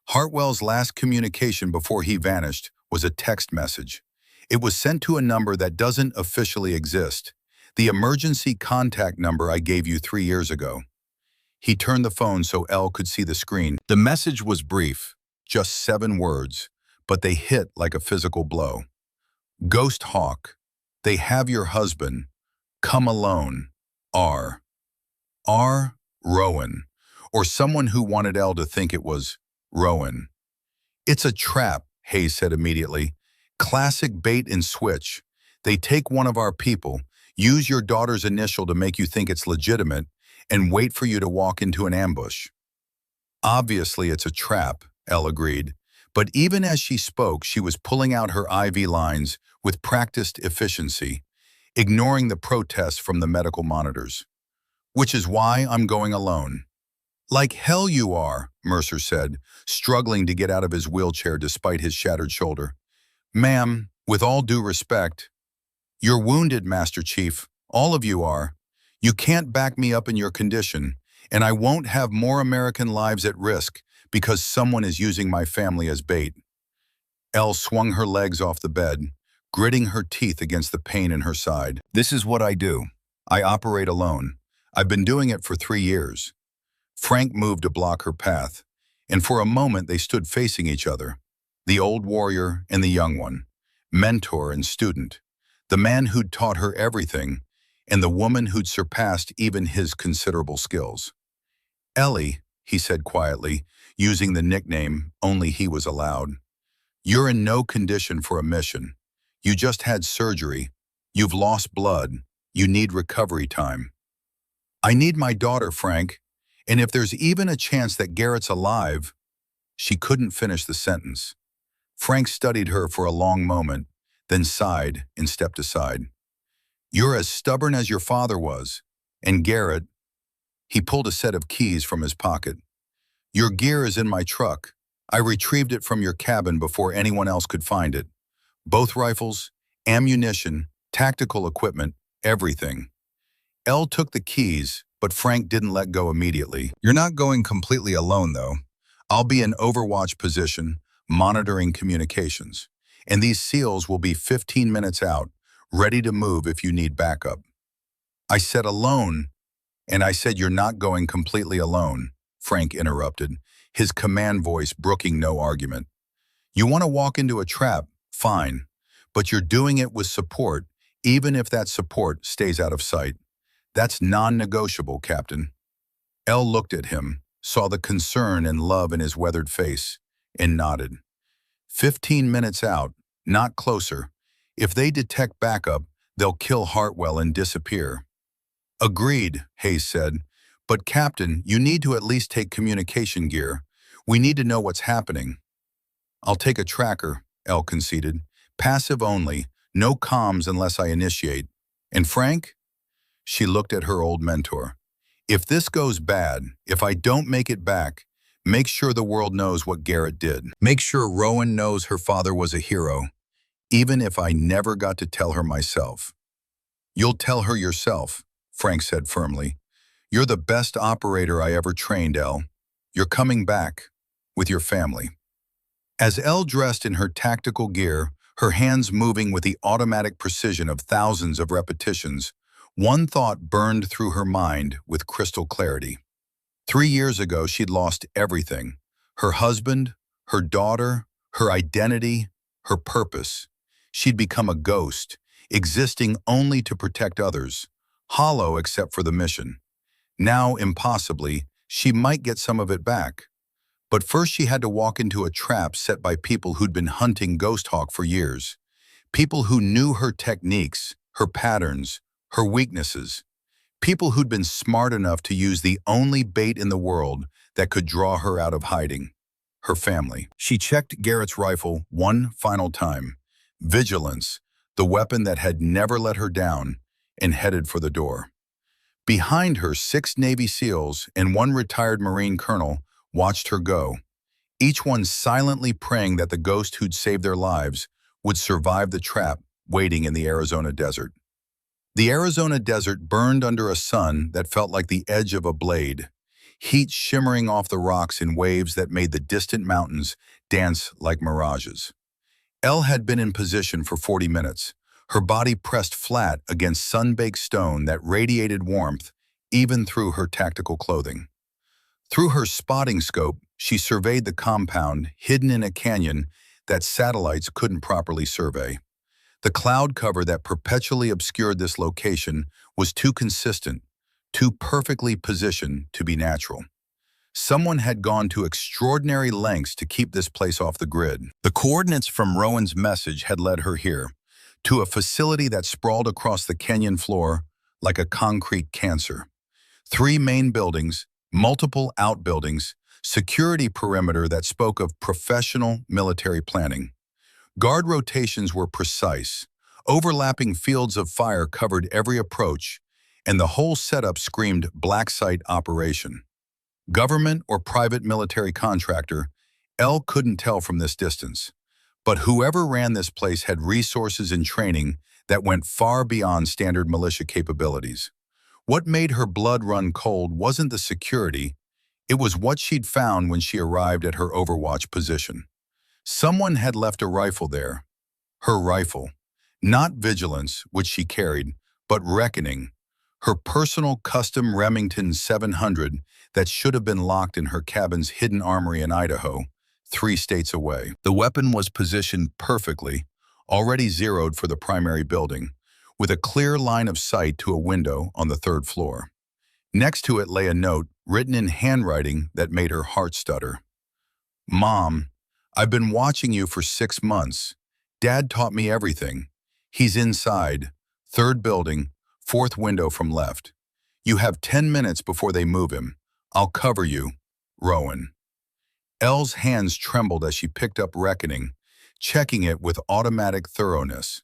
Hartwell's last communication before he vanished was a text message. It was sent to a number that doesn't officially exist, the emergency contact number I gave you 3 years ago. He turned the phone so Elle could see the screen. The message was brief, just 7 words, but they hit like a physical blow. Ghost Hawk, they have your husband. Come alone. R. Rowan, or someone who wanted Elle to think it was Rowan. It's a trap, Hayes said immediately. Classic bait and switch. They take one of our people, use your daughter's initial to make you think it's legitimate, and wait for you to walk into an ambush. Obviously, it's a trap, Elle agreed. But even as she spoke, she was pulling out her IV lines with practiced efficiency, ignoring the protests from the medical monitors. Which is why I'm going alone. Like hell you are, Mercer said, struggling to get out of his wheelchair despite his shattered shoulder. Ma'am, with all due respect, you're wounded, Master Chief. All of you are. You can't back me up in your condition, and I won't have more American lives at risk because someone is using my family as bait. Elle swung her legs off the bed, gritting her teeth against the pain in her side. This is what I do. I operate alone. I've been doing it for 3 years. Frank moved to block her path, and for a moment they stood facing each other, the old warrior and the young one, mentor and student, the man who'd taught her everything, and the woman who'd surpassed even his considerable skills. Ellie, he said quietly, using the nickname only he was allowed. You're in no condition for a mission. You just had surgery. You've lost blood. You need recovery time. I need my daughter, Frank, and if there's even a chance that Garrett's alive. She couldn't finish the sentence. Frank studied her for a long moment, then sighed and stepped aside. You're as stubborn as your father was, and Garrett, he pulled a set of keys from his pocket. Your gear is in my truck. I retrieved it from your cabin before anyone else could find it. Both rifles, ammunition, tactical equipment, everything. Elle took the keys, but Frank didn't let go immediately. You're not going completely alone, though. I'll be in overwatch position, monitoring communications. And these SEALs will be 15 minutes out, ready to move if you need backup. I said alone, and I said you're not going completely alone, Frank interrupted, his command voice brooking no argument. You want to walk into a trap, fine, but you're doing it with support, even if that support stays out of sight. That's non-negotiable, Captain. Elle looked at him, saw the concern and love in his weathered face, and nodded. 15 minutes out, not closer. If they detect backup, they'll kill Hartwell and disappear. Agreed, Hayes said. But Captain, you need to at least take communication gear. We need to know what's happening. I'll take a tracker, Elle conceded. Passive only, no comms unless I initiate. And Frank? She looked at her old mentor. If this goes bad, if I don't make it back, make sure the world knows what Garrett did. Make sure Rowan knows her father was a hero, even if I never got to tell her myself. You'll tell her yourself, Frank said firmly. You're the best operator I ever trained, Elle. You're coming back with your family. As Elle dressed in her tactical gear, her hands moving with the automatic precision of thousands of repetitions. One thought burned through her mind with crystal clarity. 3 years ago, she'd lost everything: her husband, her daughter, her identity, her purpose. She'd become a ghost, existing only to protect others, hollow except for the mission. Now, impossibly, she might get some of it back. But first she had to walk into a trap set by people who'd been hunting Ghost Hawk for years. People who knew her techniques, her patterns, her weaknesses. People who'd been smart enough to use the only bait in the world that could draw her out of hiding: her family. She checked Garrett's rifle one final time. Vigilance, the weapon that had never let her down, and headed for the door. Behind her, 6 Navy SEALs and 1 retired Marine colonel watched her go, each one silently praying that the ghost who'd saved their lives would survive the trap waiting in the Arizona desert. The Arizona desert burned under a sun that felt like the edge of a blade, heat shimmering off the rocks in waves that made the distant mountains dance like mirages. Elle had been in position for 40 minutes, her body pressed flat against sun-baked stone that radiated warmth even through her tactical clothing. Through her spotting scope, she surveyed the compound hidden in a canyon that satellites couldn't properly survey. The cloud cover that perpetually obscured this location was too consistent, too perfectly positioned to be natural. Someone had gone to extraordinary lengths to keep this place off the grid. The coordinates from Rowan's message had led her here, to a facility that sprawled across the canyon floor like a concrete cancer. 3 main buildings, multiple outbuildings, security perimeter that spoke of professional military planning. Guard rotations were precise. Overlapping fields of fire covered every approach, and the whole setup screamed black site operation. Government or private military contractor, Elle couldn't tell from this distance. But whoever ran this place had resources and training that went far beyond standard militia capabilities. What made her blood run cold wasn't the security, it was what she'd found when she arrived at her overwatch position. Someone had left a rifle there. Her rifle. Not vigilance, which she carried, but reckoning. Her personal custom Remington 700 that should have been locked in her cabin's hidden armory in Idaho, 3 states away. The weapon was positioned perfectly, already zeroed for the primary building, with a clear line of sight to a window on the 3rd floor. Next to it lay a note written in handwriting that made her heart stutter. "Mom, I've been watching you for 6 months. Dad taught me everything. He's inside, 3rd building, 4th window from left. You have 10 minutes before they move him. I'll cover you. Rowan." Elle's hands trembled as she picked up Reckoning, checking it with automatic thoroughness.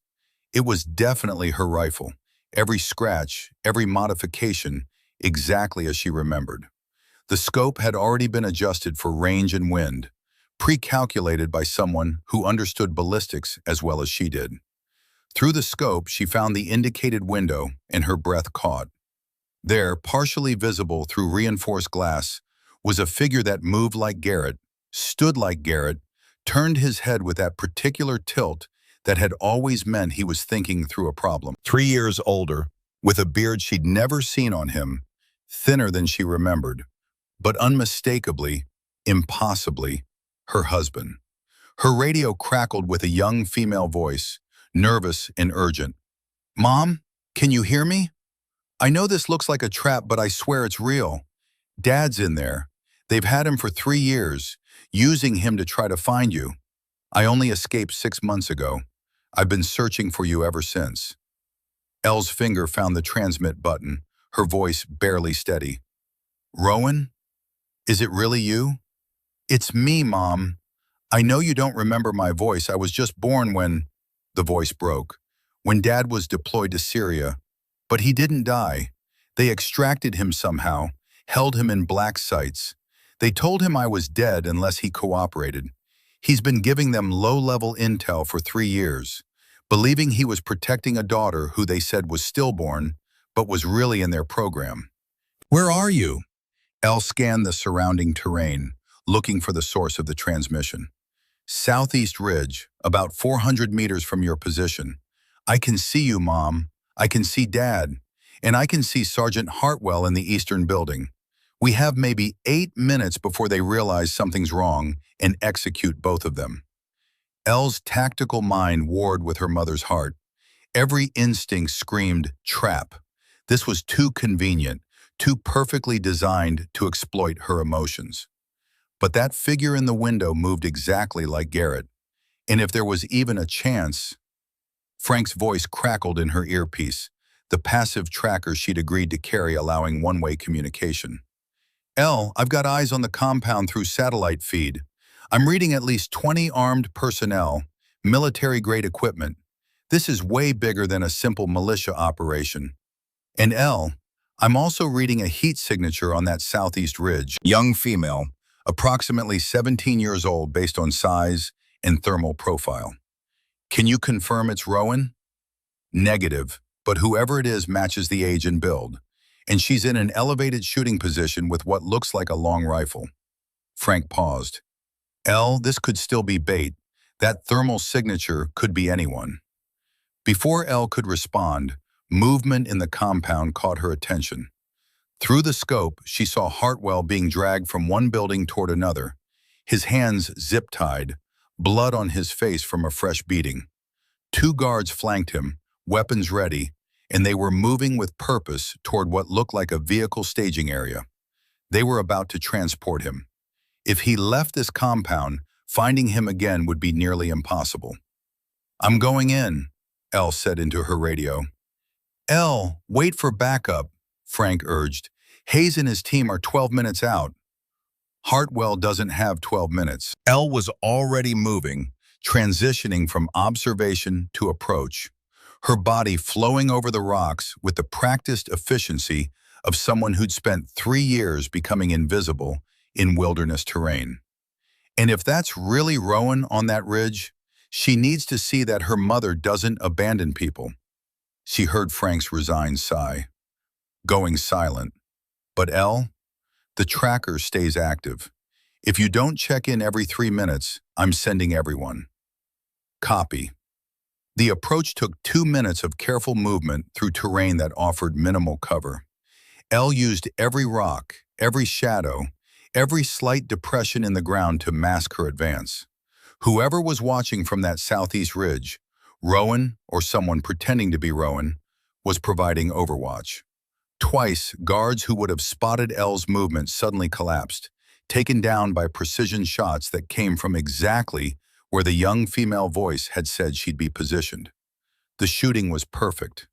It was definitely her rifle, every scratch, every modification, exactly as she remembered. The scope had already been adjusted for range and wind, pre-calculated by someone who understood ballistics as well as she did. Through the scope, she found the indicated window, and her breath caught. There, partially visible through reinforced glass, was a figure that moved like Garrett, stood like Garrett, turned his head with that particular tilt that had always meant he was thinking through a problem. 3 years older, with a beard she'd never seen on him, thinner than she remembered, but unmistakably, impossibly, her husband. Her radio crackled with a young female voice, nervous and urgent. "Mom, can you hear me? I know this looks like a trap, but I swear it's real. Dad's in there. They've had him for 3 years, using him to try to find you. I only escaped 6 months ago. I've been searching for you ever since." Elle's finger found the transmit button, her voice barely steady. "Rowan? Is it really you?" "It's me, Mom. I know you don't remember my voice. I was just born when—" The voice broke. "When Dad was deployed to Syria. But he didn't die. They extracted him somehow, held him in black sites. They told him I was dead unless he cooperated. He's been giving them low-level intel for 3 years, believing he was protecting a daughter who they said was stillborn, but was really in their program." "Where are you?" Elle scanned the surrounding terrain, looking for the source of the transmission. Southeast ridge, about 400 meters from your position. I can see you, Mom. I can see Dad. And I can see Sergeant Hartwell in the eastern building. We have maybe 8 minutes before they realize something's wrong and execute both of them. Elle's tactical mind warred with her mother's heart. Every instinct screamed, trap. This was too convenient, too perfectly designed to exploit her emotions. But that figure in the window moved exactly like Garrett. And if there was even a chance, Frank's voice crackled in her earpiece, the passive tracker she'd agreed to carry allowing one-way communication. Elle, I've got eyes on the compound through satellite feed. I'm reading at least 20 armed personnel, military-grade equipment. This is way bigger than a simple militia operation. And Elle, I'm also reading a heat signature on that southeast ridge. Young female, approximately 17 years old based on size and thermal profile. Can you confirm it's Rowan? Negative, but whoever it is matches the age and build. And she's in an elevated shooting position with what looks like a long rifle. Frank paused. Elle, this could still be bait. That thermal signature could be anyone. Before Elle could respond, movement in the compound caught her attention. Through the scope, she saw Hartwell being dragged from one building toward another, his hands zip-tied, blood on his face from a fresh beating. 2 guards flanked him, weapons ready, and they were moving with purpose toward what looked like a vehicle staging area. They were about to transport him. If he left this compound, finding him again would be nearly impossible. I'm going in, Elle said into her radio. Elle, wait for backup, Frank urged. Hayes and his team are 12 minutes out. Hartwell doesn't have 12 minutes. Elle was already moving, transitioning from observation to approach, her body flowing over the rocks with the practiced efficiency of someone who'd spent 3 years becoming invisible in wilderness terrain. And if that's really Rowan on that ridge, she needs to see that her mother doesn't abandon people. She heard Frank's resigned sigh, going silent. But Elle, the tracker stays active. If you don't check in every 3 minutes, I'm sending everyone. Copy. The approach took 2 minutes of careful movement through terrain that offered minimal cover. Elle used every rock, every shadow, every slight depression in the ground to mask her advance. Whoever was watching from that southeast ridge, Rowan or someone pretending to be Rowan, was providing overwatch. Twice, guards who would have spotted Elle's movement suddenly collapsed, taken down by precision shots that came from exactly where the young female voice had said she'd be positioned. The shooting was perfect,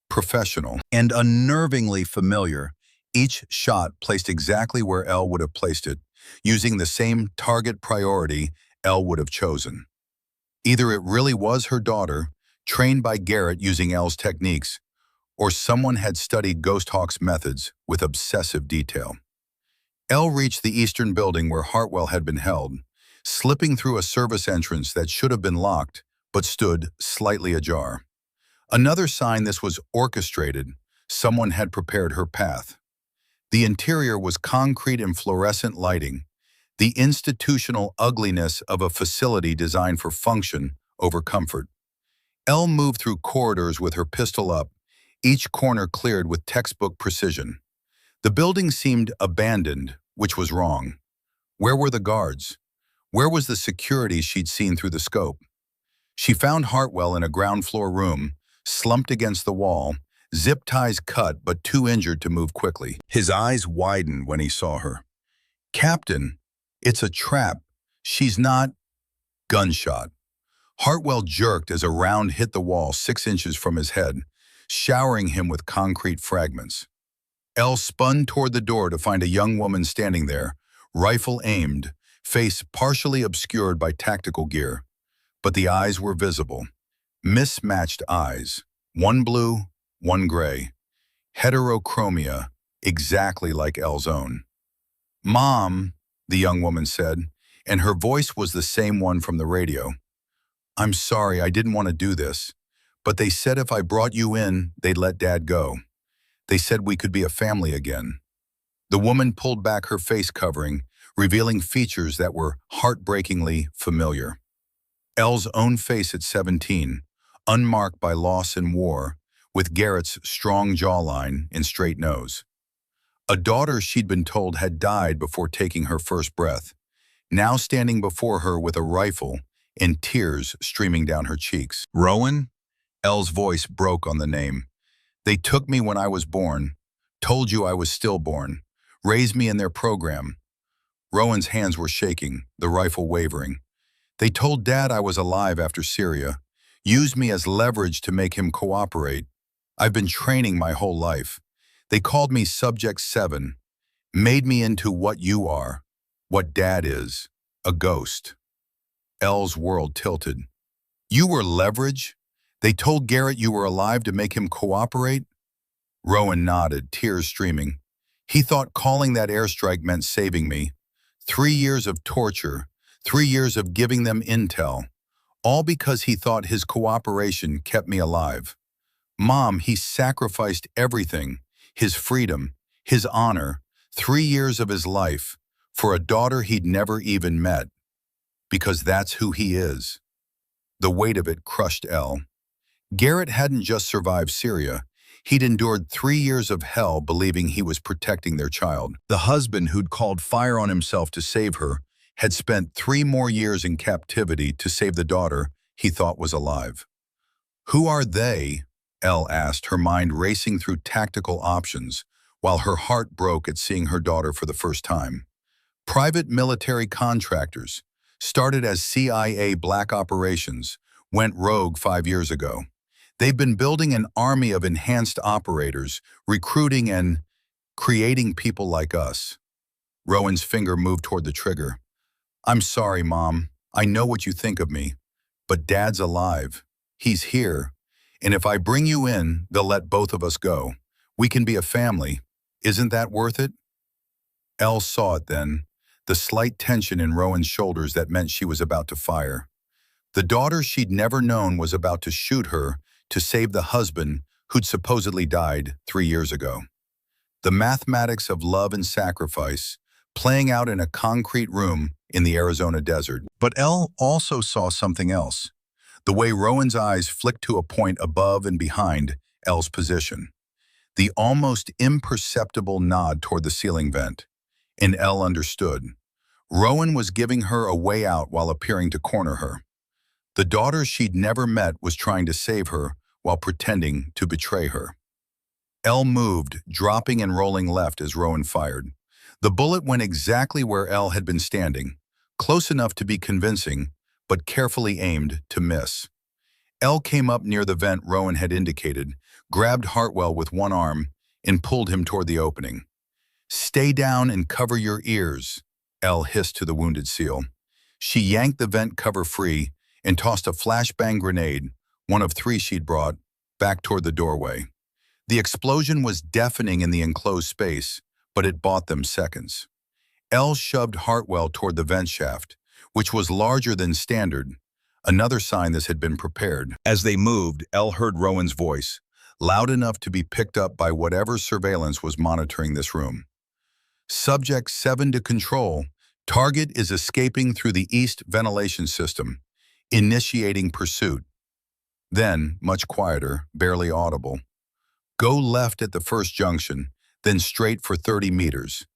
professional, and unnervingly familiar, each shot placed exactly where Elle would have placed it, using the same target priority Elle would have chosen. Either it really was her daughter, trained by Garrett using Elle's techniques, or someone had studied Ghost Hawk's methods with obsessive detail. Elle reached the eastern building where Hartwell had been held, slipping through a service entrance that should have been locked but stood slightly ajar. Another sign this was orchestrated, someone had prepared her path. The interior was concrete and fluorescent lighting, the institutional ugliness of a facility designed for function over comfort. Elle moved through corridors with her pistol up, each corner cleared with textbook precision. The building seemed abandoned, which was wrong. Where were the guards? Where was the security she'd seen through the scope? She found Hartwell in a ground floor room, slumped against the wall, zip ties cut but too injured to move quickly. His eyes widened when he saw her. Captain, it's a trap. She's not... Gunshot. Hartwell jerked as a round hit the wall 6 inches from his head, showering him with concrete fragments. Elle spun toward the door to find a young woman standing there, rifle aimed, face partially obscured by tactical gear. But the eyes were visible. Mismatched eyes, one blue, one gray. Heterochromia, exactly like Elle's own. Mom, the young woman said, and her voice was the same one from the radio. I'm sorry, I didn't want to do this, but they said if I brought you in, they'd let Dad go. They said we could be a family again. The woman pulled back her face covering, revealing features that were heartbreakingly familiar. Elle's own face at 17, unmarked by loss and war, with Garrett's strong jawline and straight nose. A daughter she'd been told had died before taking her first breath, now standing before her with a rifle and tears streaming down her cheeks. Rowan? Elle's voice broke on the name. They took me when I was born, told you I was stillborn, raised me in their program. Rowan's hands were shaking, the rifle wavering. They told Dad I was alive after Syria, used me as leverage to make him cooperate. I've been training my whole life. They called me Subject 7, made me into what you are, what Dad is, a ghost. Elle's world tilted. You were leverage? They told Garrett you were alive to make him cooperate? Rowan nodded, tears streaming. He thought calling that airstrike meant saving me. 3 years of torture, 3 years of giving them intel, all because he thought his cooperation kept me alive. Mom, he sacrificed everything, his freedom, his honor, 3 years of his life, for a daughter he'd never even met. Because that's who he is. The weight of it crushed Elle. Garrett hadn't just survived Syria. He'd endured 3 years of hell believing he was protecting their child. The husband who'd called fire on himself to save her had spent 3 more years in captivity to save the daughter he thought was alive. Who are they? Elle asked, her mind racing through tactical options, while her heart broke at seeing her daughter for the first time. Private military contractors, started as CIA black operations, went rogue 5 years ago. They've been building an army of enhanced operators, recruiting and creating people like us. Rowan's finger moved toward the trigger. I'm sorry, Mom. I know what you think of me. But Dad's alive. He's here. And if I bring you in, they'll let both of us go. We can be a family. Isn't that worth it? Elle saw it then, the slight tension in Rowan's shoulders that meant she was about to fire. The daughter she'd never known was about to shoot her to save the husband who'd supposedly died 3 years ago. The mathematics of love and sacrifice playing out in a concrete room in the Arizona desert. But Elle also saw something else. The way Rowan's eyes flicked to a point above and behind Elle's position. The almost imperceptible nod toward the ceiling vent. And Elle understood. Rowan was giving her a way out while appearing to corner her. The daughter she'd never met was trying to save her while pretending to betray her. Elle moved, dropping and rolling left as Rowan fired. The bullet went exactly where Elle had been standing, close enough to be convincing, but carefully aimed to miss. Elle came up near the vent Rowan had indicated, grabbed Hartwell with one arm, and pulled him toward the opening. Stay down and cover your ears, Elle hissed to the wounded SEAL. She yanked the vent cover free and tossed a flashbang grenade, one of 3 she'd brought, back toward the doorway. The explosion was deafening in the enclosed space, but it bought them seconds. Elle shoved Hartwell toward the vent shaft, which was larger than standard, another sign this had been prepared. As they moved, Elle heard Rowan's voice, loud enough to be picked up by whatever surveillance was monitoring this room. Subject 7 to control. Target is escaping through the east ventilation system, initiating pursuit. Then, much quieter, barely audible. Go left at the first junction, then straight for 30 meters.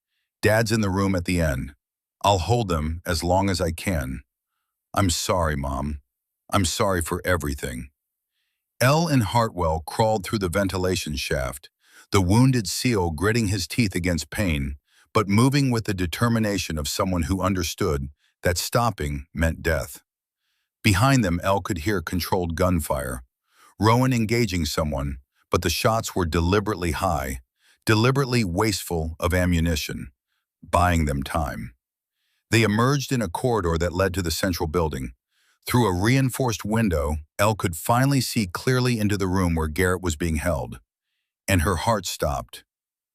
Dad's in the room at the end. I'll hold them as long as I can. I'm sorry, Mom. I'm sorry for everything. Elle and Hartwell crawled through the ventilation shaft, the wounded SEAL gritting his teeth against pain, but moving with the determination of someone who understood that stopping meant death. Behind them, Elle could hear controlled gunfire. Rowan engaging someone, but the shots were deliberately high, deliberately wasteful of ammunition, buying them time. They emerged in a corridor that led to the central building. Through a reinforced window, Elle could finally see clearly into the room where Garrett was being held. And her heart stopped.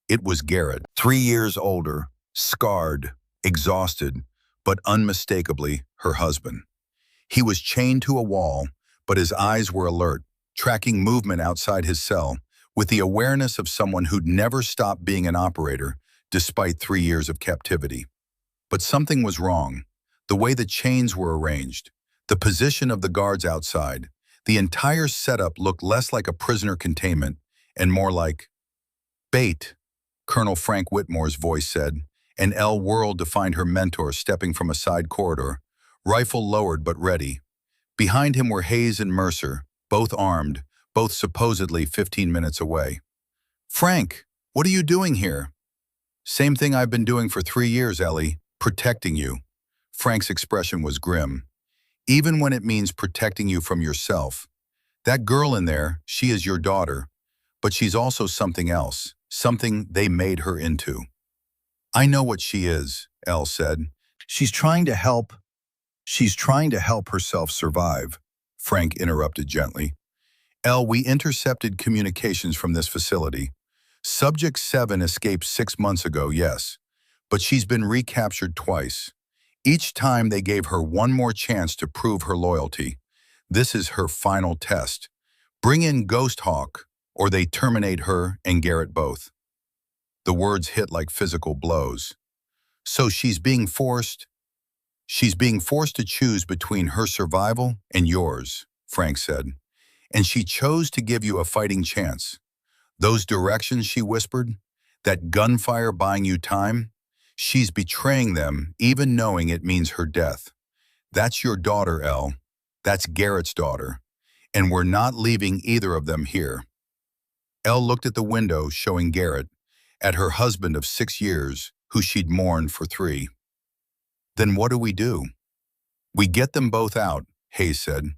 It was Garrett, 3 years older, scarred, exhausted, but unmistakably her husband. He was chained to a wall, but his eyes were alert, tracking movement outside his cell, with the awareness of someone who'd never stopped being an operator, despite 3 years of captivity. But something was wrong. The way the chains were arranged, The position of the guards outside. The entire setup looked less like a prisoner containment and more like bait, Colonel Frank Whitmore's voice said, and Elle whirled to find her mentor stepping from a side corridor, rifle lowered but ready. Behind him were Hayes and Mercer, both armed, both supposedly 15 minutes away. "Frank, what are you doing here?" "Same thing I've been doing for 3 years, Ellie, protecting you." Frank's expression was grim. "Even when it means protecting you from yourself. That girl in there, she is your daughter, but she's also something else, something they made her into." "I know what she is," Elle said. "She's trying to help. She's trying to help herself survive," Frank interrupted gently. "Elle, we intercepted communications from this facility. Subject 7 escaped 6 months ago, yes, but she's been recaptured twice. Each time they gave her one more chance to prove her loyalty. This is her final test. Bring in Ghost Hawk, or they terminate her and Garrett both." The words hit like physical blows. "So she's being forced to choose between her survival and yours," Frank said. "And she chose to give you a fighting chance. Those directions," she whispered, "that gunfire buying you time, she's betraying them even knowing it means her death. That's your daughter, Elle. That's Garrett's daughter. And we're not leaving either of them here." Elle looked at the window showing Garrett, at her husband of 6 years, who she'd mourned for 3. "Then what do we do?" "We get them both out," Hayes said.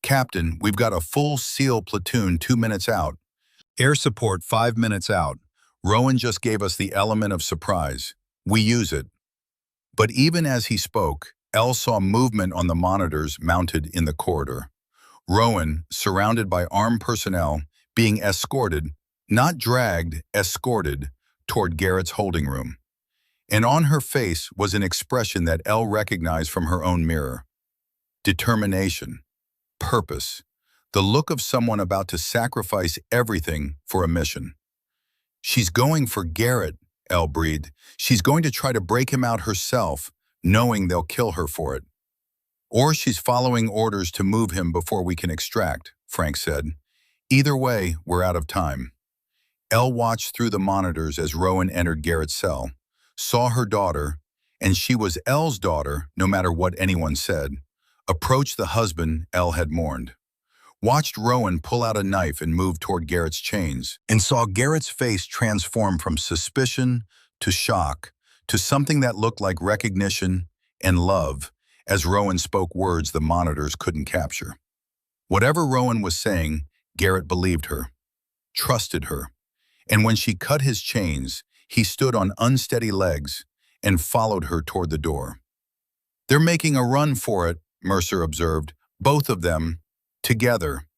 "Captain, we've got a full SEAL platoon 2 minutes out. Air support 5 minutes out. Rowan just gave us the element of surprise. We use it." But even as he spoke, Elle saw movement on the monitors mounted in the corridor. Rowan, surrounded by armed personnel, being escorted, not dragged, escorted, toward Garrett's holding room. And on her face was an expression that Elle recognized from her own mirror. Determination. Purpose. The look of someone about to sacrifice everything for a mission. "She's going for Garrett," Elle breathed. "She's going to try to break him out herself, knowing they'll kill her for it. Or she's following orders to move him before we can extract," Frank said. "Either way, we're out of time." Elle watched through the monitors as Rowan entered Garrett's cell, saw her daughter, and she was Elle's daughter no matter what anyone said, approach the husband Elle had mourned. Watched Rowan pull out a knife and move toward Garrett's chains, and saw Garrett's face transform from suspicion to shock to something that looked like recognition and love as Rowan spoke words the monitors couldn't capture. Whatever Rowan was saying, Garrett believed her, trusted her, and when she cut his chains, he stood on unsteady legs and followed her toward the door. "They're making a run for it," Mercer observed, "both of them, together."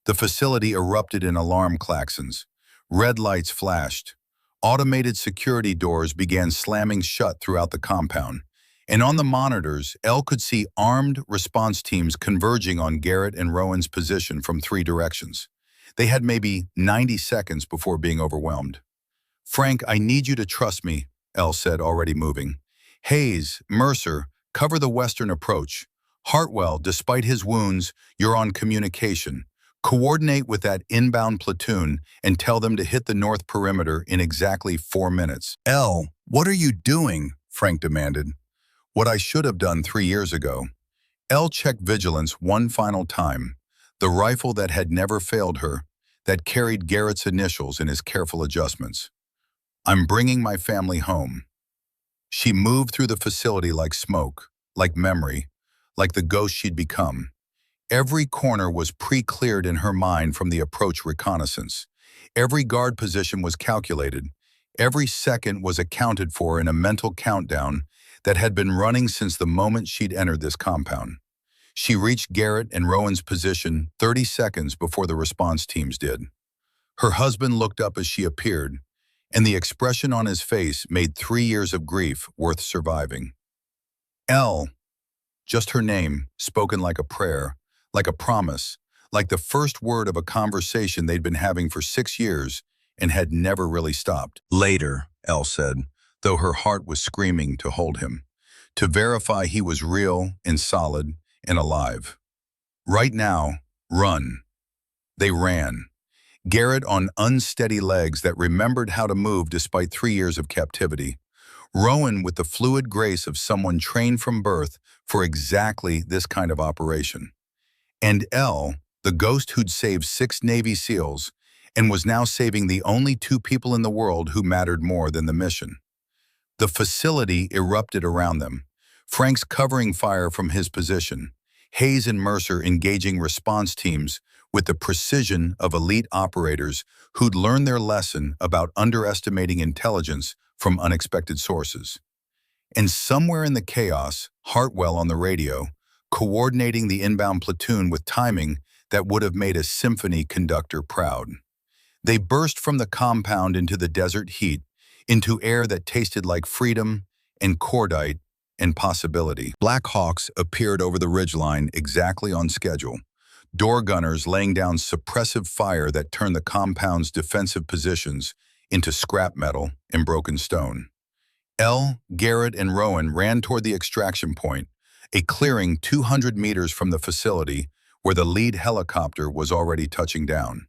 The facility erupted in alarm klaxons. Red lights flashed. Automated security doors began slamming shut throughout the compound. And on the monitors, Elle could see armed response teams converging on Garrett and Rowan's position from 3 directions. They had maybe 90 seconds before being overwhelmed. "Frank, I need you to trust me," Elle said, already moving. "Hayes, Mercer, cover the western approach. Hartwell, despite his wounds, you're on communication. Coordinate with that inbound platoon and tell them to hit the north perimeter in exactly 4 minutes." "Elle, what are you doing?" Frank demanded. "What I should have done 3 years ago." Elle checked vigilance one final time, the rifle that had never failed her, that carried Garrett's initials in his careful adjustments. "I'm bringing my family home." She moved through the facility like smoke, like memory, like the ghost she'd become. Every corner was pre-cleared in her mind from the approach reconnaissance. Every guard position was calculated. Every second was accounted for in a mental countdown that had been running since the moment she'd entered this compound. She reached Garrett and Rowan's position 30 seconds before the response teams did. Her husband looked up as she appeared, and the expression on his face made 3 years of grief worth surviving. Elle, just her name, spoken like a prayer, like a promise, like the first word of a conversation they'd been having for 6 years and had never really stopped. "Later," Elle said, though her heart was screaming to hold him, to verify he was real and solid and alive. Right now, run. They ran. Garrett on unsteady legs that remembered how to move despite 3 years of captivity. Rowan with the fluid grace of someone trained from birth for exactly this kind of operation. And Elle, the ghost who'd saved 6 Navy SEALs and was now saving the only 2 people in the world who mattered more than the mission. The facility erupted around them, Frank's covering fire from his position, Hayes and Mercer engaging response teams with the precision of elite operators who'd learned their lesson about underestimating intelligence from unexpected sources. And somewhere in the chaos, Hartwell on the radio, coordinating the inbound platoon with timing that would have made a symphony conductor proud. They burst from the compound into the desert heat, into air that tasted like freedom and cordite and possibility. Black Hawks appeared over the ridgeline exactly on schedule, door gunners laying down suppressive fire that turned the compound's defensive positions into scrap metal and broken stone. Elle, Garrett, and Rowan ran toward the extraction point, a clearing 200 meters from the facility where the lead helicopter was already touching down.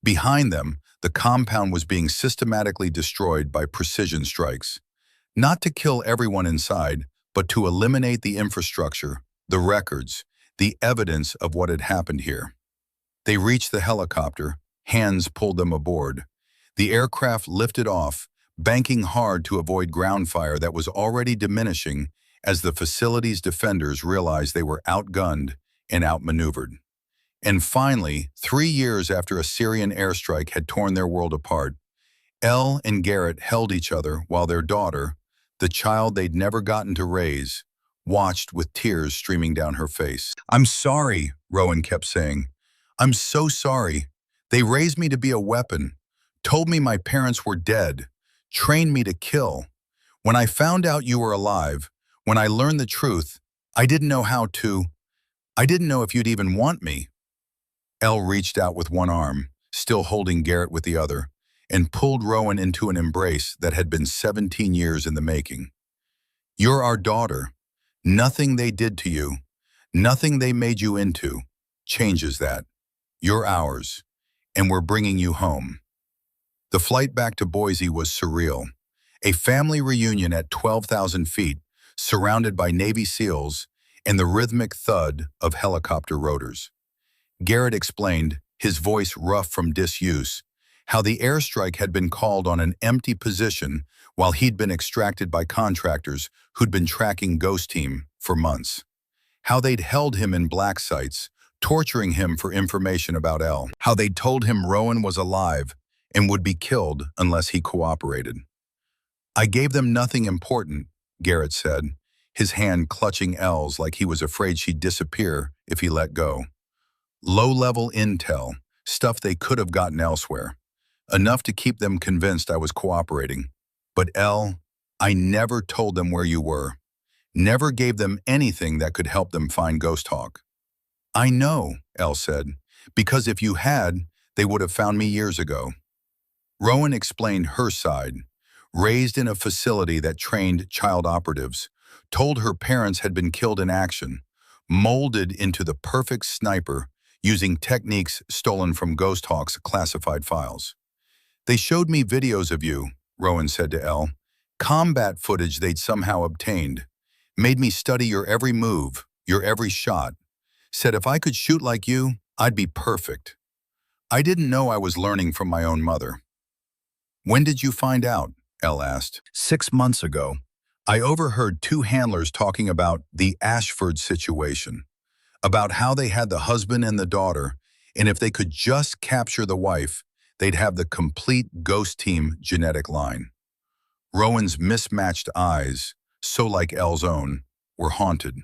Behind them, the compound was being systematically destroyed by precision strikes. Not to kill everyone inside, but to eliminate the infrastructure, the records, the evidence of what had happened here. They reached the helicopter, hands pulled them aboard. The aircraft lifted off, banking hard to avoid ground fire that was already diminishing as the facility's defenders realized they were outgunned and outmaneuvered. And finally, 3 years after a Syrian airstrike had torn their world apart, Elle and Garrett held each other while their daughter, the child they'd never gotten to raise, watched with tears streaming down her face. "I'm sorry," Rowan kept saying. "I'm so sorry. They raised me to be a weapon, told me my parents were dead, trained me to kill. When I found out you were alive, when I learned the truth, I didn't know I didn't know if you'd even want me." Elle reached out with one arm, still holding Garrett with the other, and pulled Rowan into an embrace that had been 17 years in the making. "You're our daughter. Nothing they did to you, nothing they made you into, changes that. You're ours, and we're bringing you home." The flight back to Boise was surreal. A family reunion at 12,000 feet, surrounded by Navy SEALs and the rhythmic thud of helicopter rotors. Garrett explained, his voice rough from disuse, how the airstrike had been called on an empty position while he'd been extracted by contractors who'd been tracking Ghost Team for months. How they'd held him in black sites, torturing him for information about Elle. How they'd told him Rowan was alive and would be killed unless he cooperated. "I gave them nothing important," Garrett said, his hand clutching Elle's like he was afraid she'd disappear if he let go. "Low-level intel, stuff they could have gotten elsewhere. Enough to keep them convinced I was cooperating. But Elle, I never told them where you were. Never gave them anything that could help them find Ghost Hawk." "I know," Elle said, "because if you had, they would have found me years ago." Rowan explained her side. Raised in a facility that trained child operatives, told her parents had been killed in action, molded into the perfect sniper using techniques stolen from Ghost Hawk's classified files. "They showed me videos of you," Rowan said to Elle, "combat footage they'd somehow obtained. Made me study your every move, your every shot. Said if I could shoot like you, I'd be perfect. I didn't know I was learning from my own mother." "When did you find out?" Elle asked. "6 months ago. I overheard 2 handlers talking about the Ashford situation, about how they had the husband and the daughter, and if they could just capture the wife, they'd have the complete Ghost Team genetic line." Rowan's mismatched eyes, so like Elle's own, were haunted.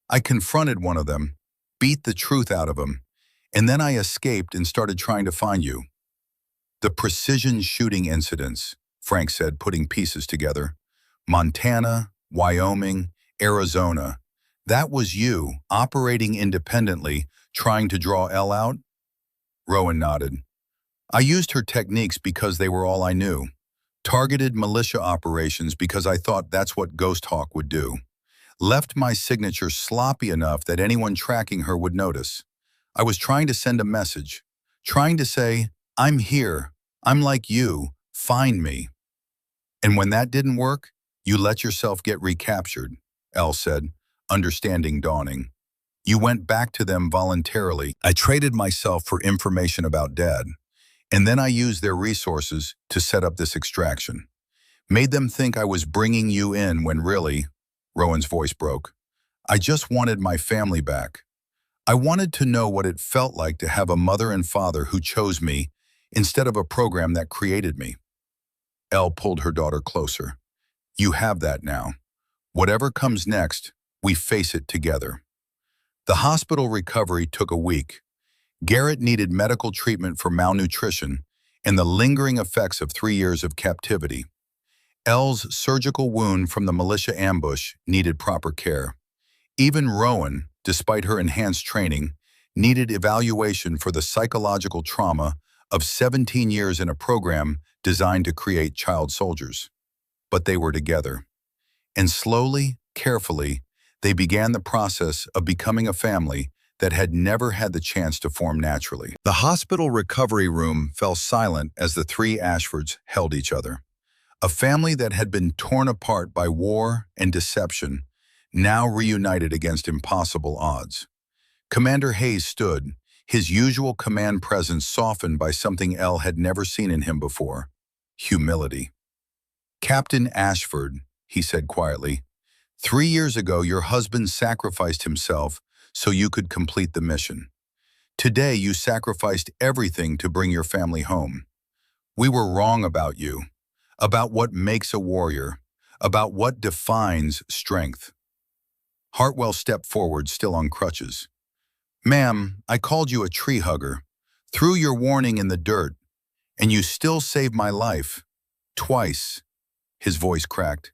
"I confronted one of them, beat the truth out of him, and then I escaped and started trying to find you." "The precision shooting incidents," Frank said, putting pieces together. "Montana, Wyoming, Arizona. That was you, operating independently, trying to draw Elle out?" Rowan nodded. "I used her techniques because they were all I knew. Targeted militia operations because I thought that's what Ghost Hawk would do. left my signature sloppy enough that anyone tracking her would notice. I was trying to send a message, trying to say, I'm here, I'm like you, find me. And when that didn't work, you let yourself get recaptured, Elle said, understanding dawning. You went back to them voluntarily. I traded myself for information about Dad, and then I used their resources to set up this extraction. Made them think I was bringing you in when really, Rowan's voice broke, I just wanted my family back. I wanted to know what it felt like to have a mother and father who chose me instead of a program that created me. Elle pulled her daughter closer. You have that now. Whatever comes next, we face it together. The hospital recovery took a week. Garrett needed medical treatment for malnutrition and the lingering effects of 3 years of captivity. Elle's surgical wound from the militia ambush needed proper care. Even Rowan, despite her enhanced training, needed evaluation for the psychological trauma of 17 years in a program designed to create child soldiers. But they were together. And slowly, carefully, they began the process of becoming a family that had never had the chance to form naturally. The hospital recovery room fell silent as the three Ashfords held each other. A family that had been torn apart by war and deception, now reunited against impossible odds. Commander Hayes stood, his usual command presence softened by something Elle had never seen in him before: humility. Captain Ashford, he said quietly, 3 years ago your husband sacrificed himself so you could complete the mission. Today you sacrificed everything to bring your family home. We were wrong about you, about what makes a warrior, about what defines strength. Hartwell stepped forward, still on crutches. Ma'am, I called you a tree hugger, threw your warning in the dirt, and you still saved my life. Twice. His voice cracked.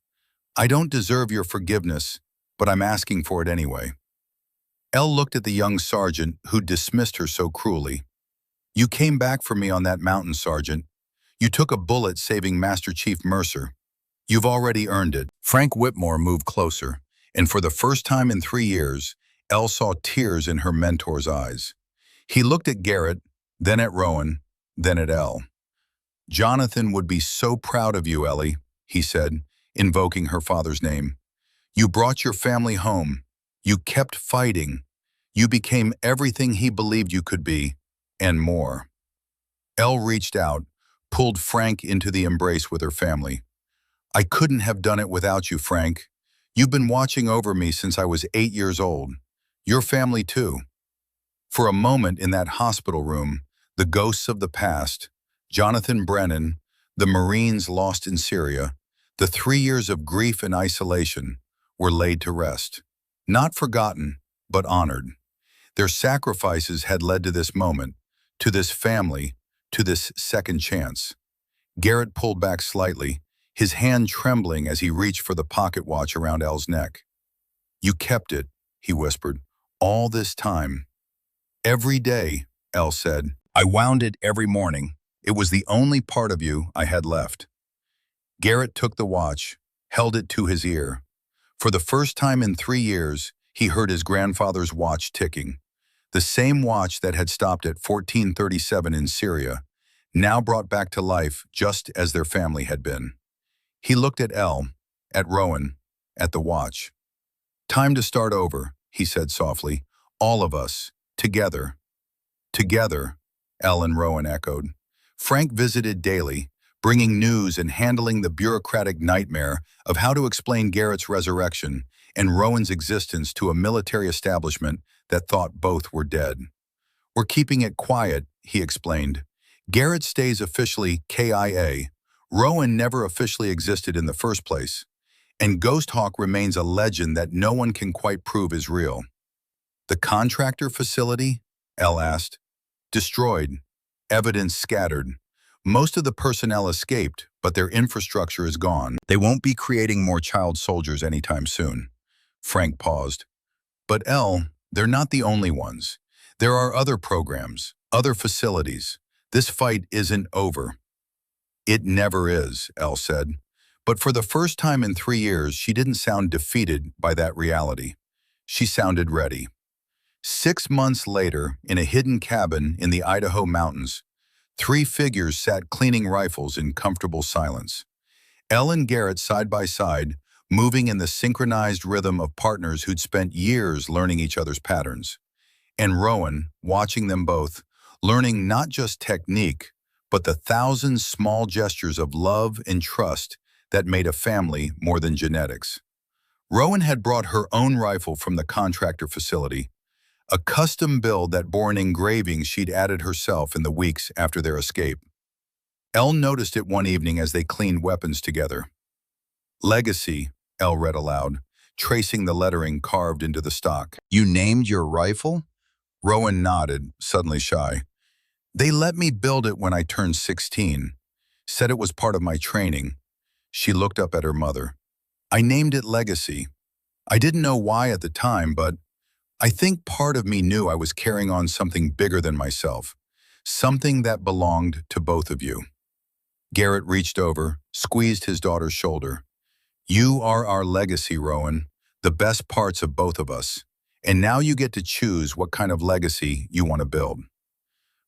I don't deserve your forgiveness, but I'm asking for it anyway. Elle looked at the young sergeant who dismissed her so cruelly. You came back for me on that mountain, Sergeant. You took a bullet saving Master Chief Mercer. You've already earned it. Frank Whitmore moved closer, and for the first time in 3 years, Elle saw tears in her mentor's eyes. He looked at Garrett, then at Rowan, then at Elle. Jonathan would be so proud of you, Ellie, he said, invoking her father's name. You brought your family home. You kept fighting. You became everything he believed you could be, and more. Elle reached out, pulled Frank into the embrace with her family. I couldn't have done it without you, Frank. You've been watching over me since I was 8 years old. Your family, too. For a moment in that hospital room, the ghosts of the past, Jonathan Brennan, the Marines lost in Syria, the 3 years of grief and isolation, were laid to rest. Not forgotten, but honored. Their sacrifices had led to this moment, to this family, to this second chance. Garrett pulled back slightly, his hand trembling as he reached for the pocket watch around Elle's neck. You kept it, he whispered, all this time. Every day, Elle said. I wound it every morning. It was the only part of you I had left. Garrett took the watch, held it to his ear. For the first time in 3 years, he heard his grandfather's watch ticking. The same watch that had stopped at 1437 in Syria, now brought back to life just as their family had been. He looked at Elle, at Rowan, at the watch. Time to start over, he said softly. All of us, together. Together, Elle and Rowan echoed. Frank visited daily, bringing news and handling the bureaucratic nightmare of how to explain Garrett's resurrection and Rowan's existence to a military establishment that thought both were dead. We're keeping it quiet, he explained. Garrett stays officially KIA. Rowan never officially existed in the first place. And Ghost Hawk remains a legend that no one can quite prove is real. The contractor facility? Elle asked. Destroyed. Evidence scattered. Most of the personnel escaped, but their infrastructure is gone. They won't be creating more child soldiers anytime soon. Frank paused. But Elle, they're not the only ones. There are other programs, other facilities. This fight isn't over. It never is, Elle said. But for the first time in 3 years, she didn't sound defeated by that reality. She sounded ready. 6 months later, in a hidden cabin in the Idaho mountains, three figures sat cleaning rifles in comfortable silence. Elle and Garrett side by side, moving in the synchronized rhythm of partners who'd spent years learning each other's patterns. And Rowan, watching them both, learning not just technique, but the thousand small gestures of love and trust that made a family more than genetics. Rowan had brought her own rifle from the contractor facility, a custom build that bore an engraving she'd added herself in the weeks after their escape. Elle noticed it one evening as they cleaned weapons together. "Legacy," Elle read aloud, tracing the lettering carved into the stock. "You named your rifle?" Rowan nodded, suddenly shy. "They let me build it when I turned 16. Said it was part of my training." She looked up at her mother. "I named it Legacy. I didn't know why at the time, but I think part of me knew I was carrying on something bigger than myself, something that belonged to both of you." Garrett reached over, squeezed his daughter's shoulder. "You are our legacy, Rowan, the best parts of both of us. And now you get to choose what kind of legacy you want to build."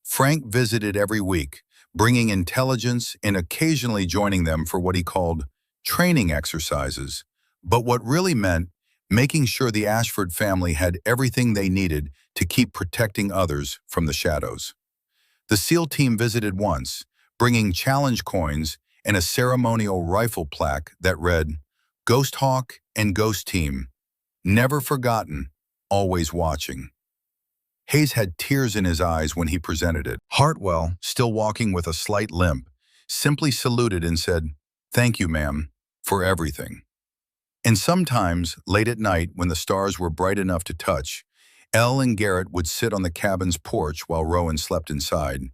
Frank visited every week, bringing intelligence and occasionally joining them for what he called training exercises, but what really meant making sure the Ashford family had everything they needed to keep protecting others from the shadows. The SEAL team visited once, bringing challenge coins and a ceremonial rifle plaque that read, "Ghost Hawk and Ghost Team, never forgotten, always watching." Hayes had tears in his eyes when he presented it. Hartwell, still walking with a slight limp, simply saluted and said, "Thank you, ma'am, for everything." And sometimes, late at night when the stars were bright enough to touch, Elle and Garrett would sit on the cabin's porch while Rowan slept inside,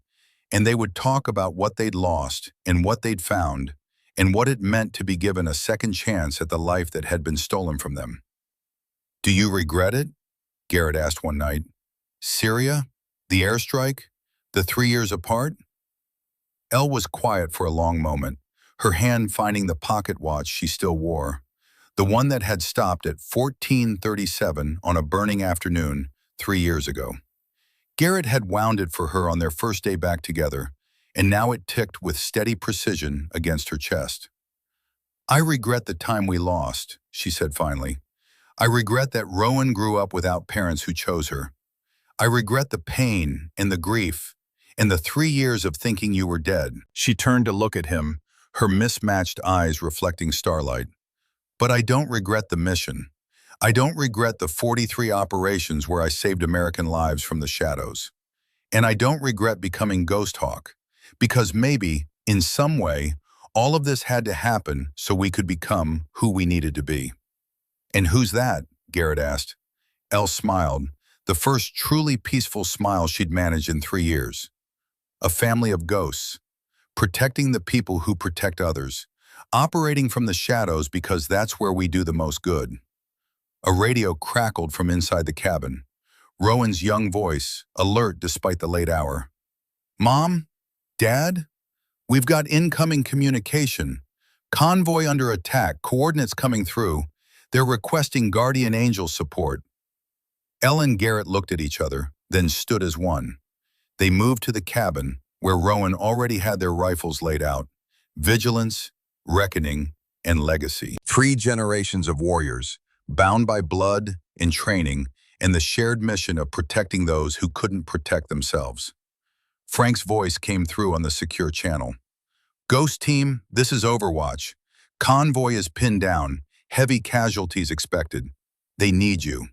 and they would talk about what they'd lost and what they'd found, and what it meant to be given a second chance at the life that had been stolen from them. "Do you regret it?" Garrett asked one night. "Syria? The airstrike? The 3 years apart?" Elle was quiet for a long moment, her hand finding the pocket watch she still wore, the one that had stopped at 14:37 on a burning afternoon 3 years ago. Garrett had wound it for her on their first day back together, and now it ticked with steady precision against her chest. "I regret the time we lost," she said finally. "I regret that Rowan grew up without parents who chose her. I regret the pain and the grief and the 3 years of thinking you were dead." She turned to look at him, her mismatched eyes reflecting starlight. "But I don't regret the mission. I don't regret the 43 operations where I saved American lives from the shadows. And I don't regret becoming Ghost Hawk, because maybe, in some way, all of this had to happen so we could become who we needed to be." "And who's that?" Garrett asked. Elle smiled, the first truly peaceful smile she'd managed in 3 years. "A family of ghosts, protecting the people who protect others, operating from the shadows because that's where we do the most good." A radio crackled from inside the cabin. Rowan's young voice, alert despite the late hour. "Mom? Dad? We've got incoming communication. Convoy under attack, coordinates coming through. They're requesting Guardian Angel support." Elle and Garrett looked at each other, then stood as one. They moved to the cabin, where Rowan already had their rifles laid out. Vigilance, reckoning, and legacy. 3 generations of warriors, bound by blood and training, and the shared mission of protecting those who couldn't protect themselves. Frank's voice came through on the secure channel. "Ghost Team, this is Overwatch. Convoy is pinned down. Heavy casualties expected. They need you."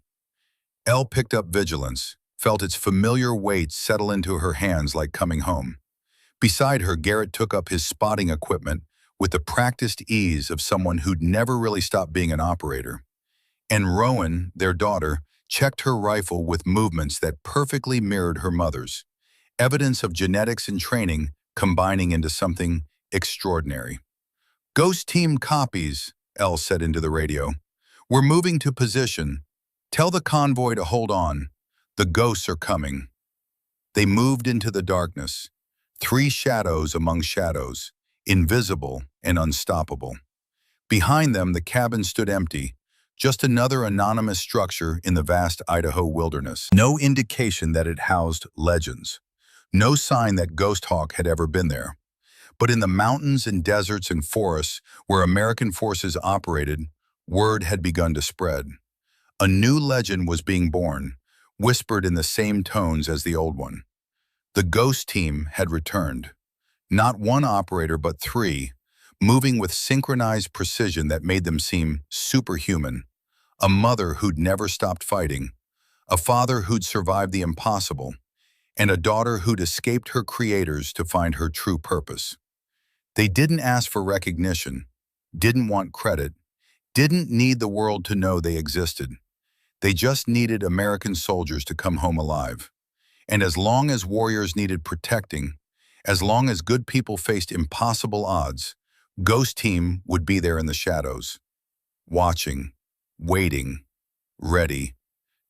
Elle picked up Vigilance, felt its familiar weight settle into her hands like coming home. Beside her, Garrett took up his spotting equipment with the practiced ease of someone who'd never really stopped being an operator. And Rowan, their daughter, checked her rifle with movements that perfectly mirrored her mother's, evidence of genetics and training combining into something extraordinary. "Ghost Team copies," Elle said into the radio. "We're moving to position. Tell the convoy to hold on. The ghosts are coming." They moved into the darkness, 3 shadows among shadows, invisible and unstoppable. Behind them, the cabin stood empty, just another anonymous structure in the vast Idaho wilderness. No indication that it housed legends. No sign that Ghost Hawk had ever been there. But in the mountains and deserts and forests where American forces operated, word had begun to spread. A new legend was being born, whispered in the same tones as the old one. The ghost team had returned. Not one operator, but three, moving with synchronized precision that made them seem superhuman. A mother who'd never stopped fighting, a father who'd survived the impossible, and a daughter who'd escaped her creators to find her true purpose. They didn't ask for recognition, didn't want credit, didn't need the world to know they existed. They just needed American soldiers to come home alive. And as long as warriors needed protecting, as long as good people faced impossible odds, Ghost Team would be there in the shadows, watching, waiting, ready,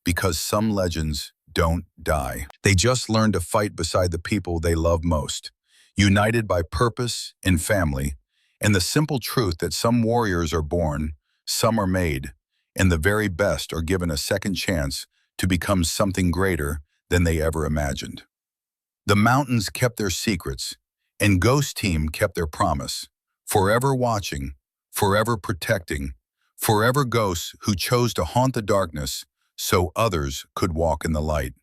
because some legends don't die. They just learn to fight beside the people they love most, united by purpose and family, and the simple truth that some warriors are born, some are made, and the very best are given a second chance to become something greater than they ever imagined. The mountains kept their secrets, and Ghost Team kept their promise, forever watching, forever protecting, forever ghosts who chose to haunt the darkness so others could walk in the light.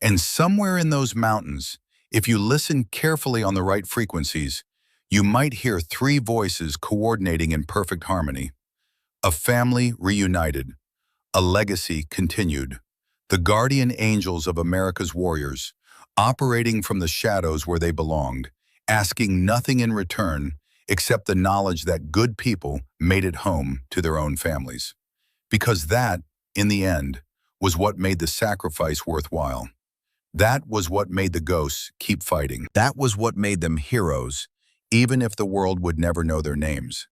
And somewhere in those mountains, if you listen carefully on the right frequencies, you might hear three voices coordinating in perfect harmony. A family reunited, a legacy continued, the guardian angels of America's warriors, operating from the shadows where they belonged, asking nothing in return except the knowledge that good people made it home to their own families. Because that, in the end, was what made the sacrifice worthwhile. That was what made the ghosts keep fighting. That was what made them heroes, even if the world would never know their names.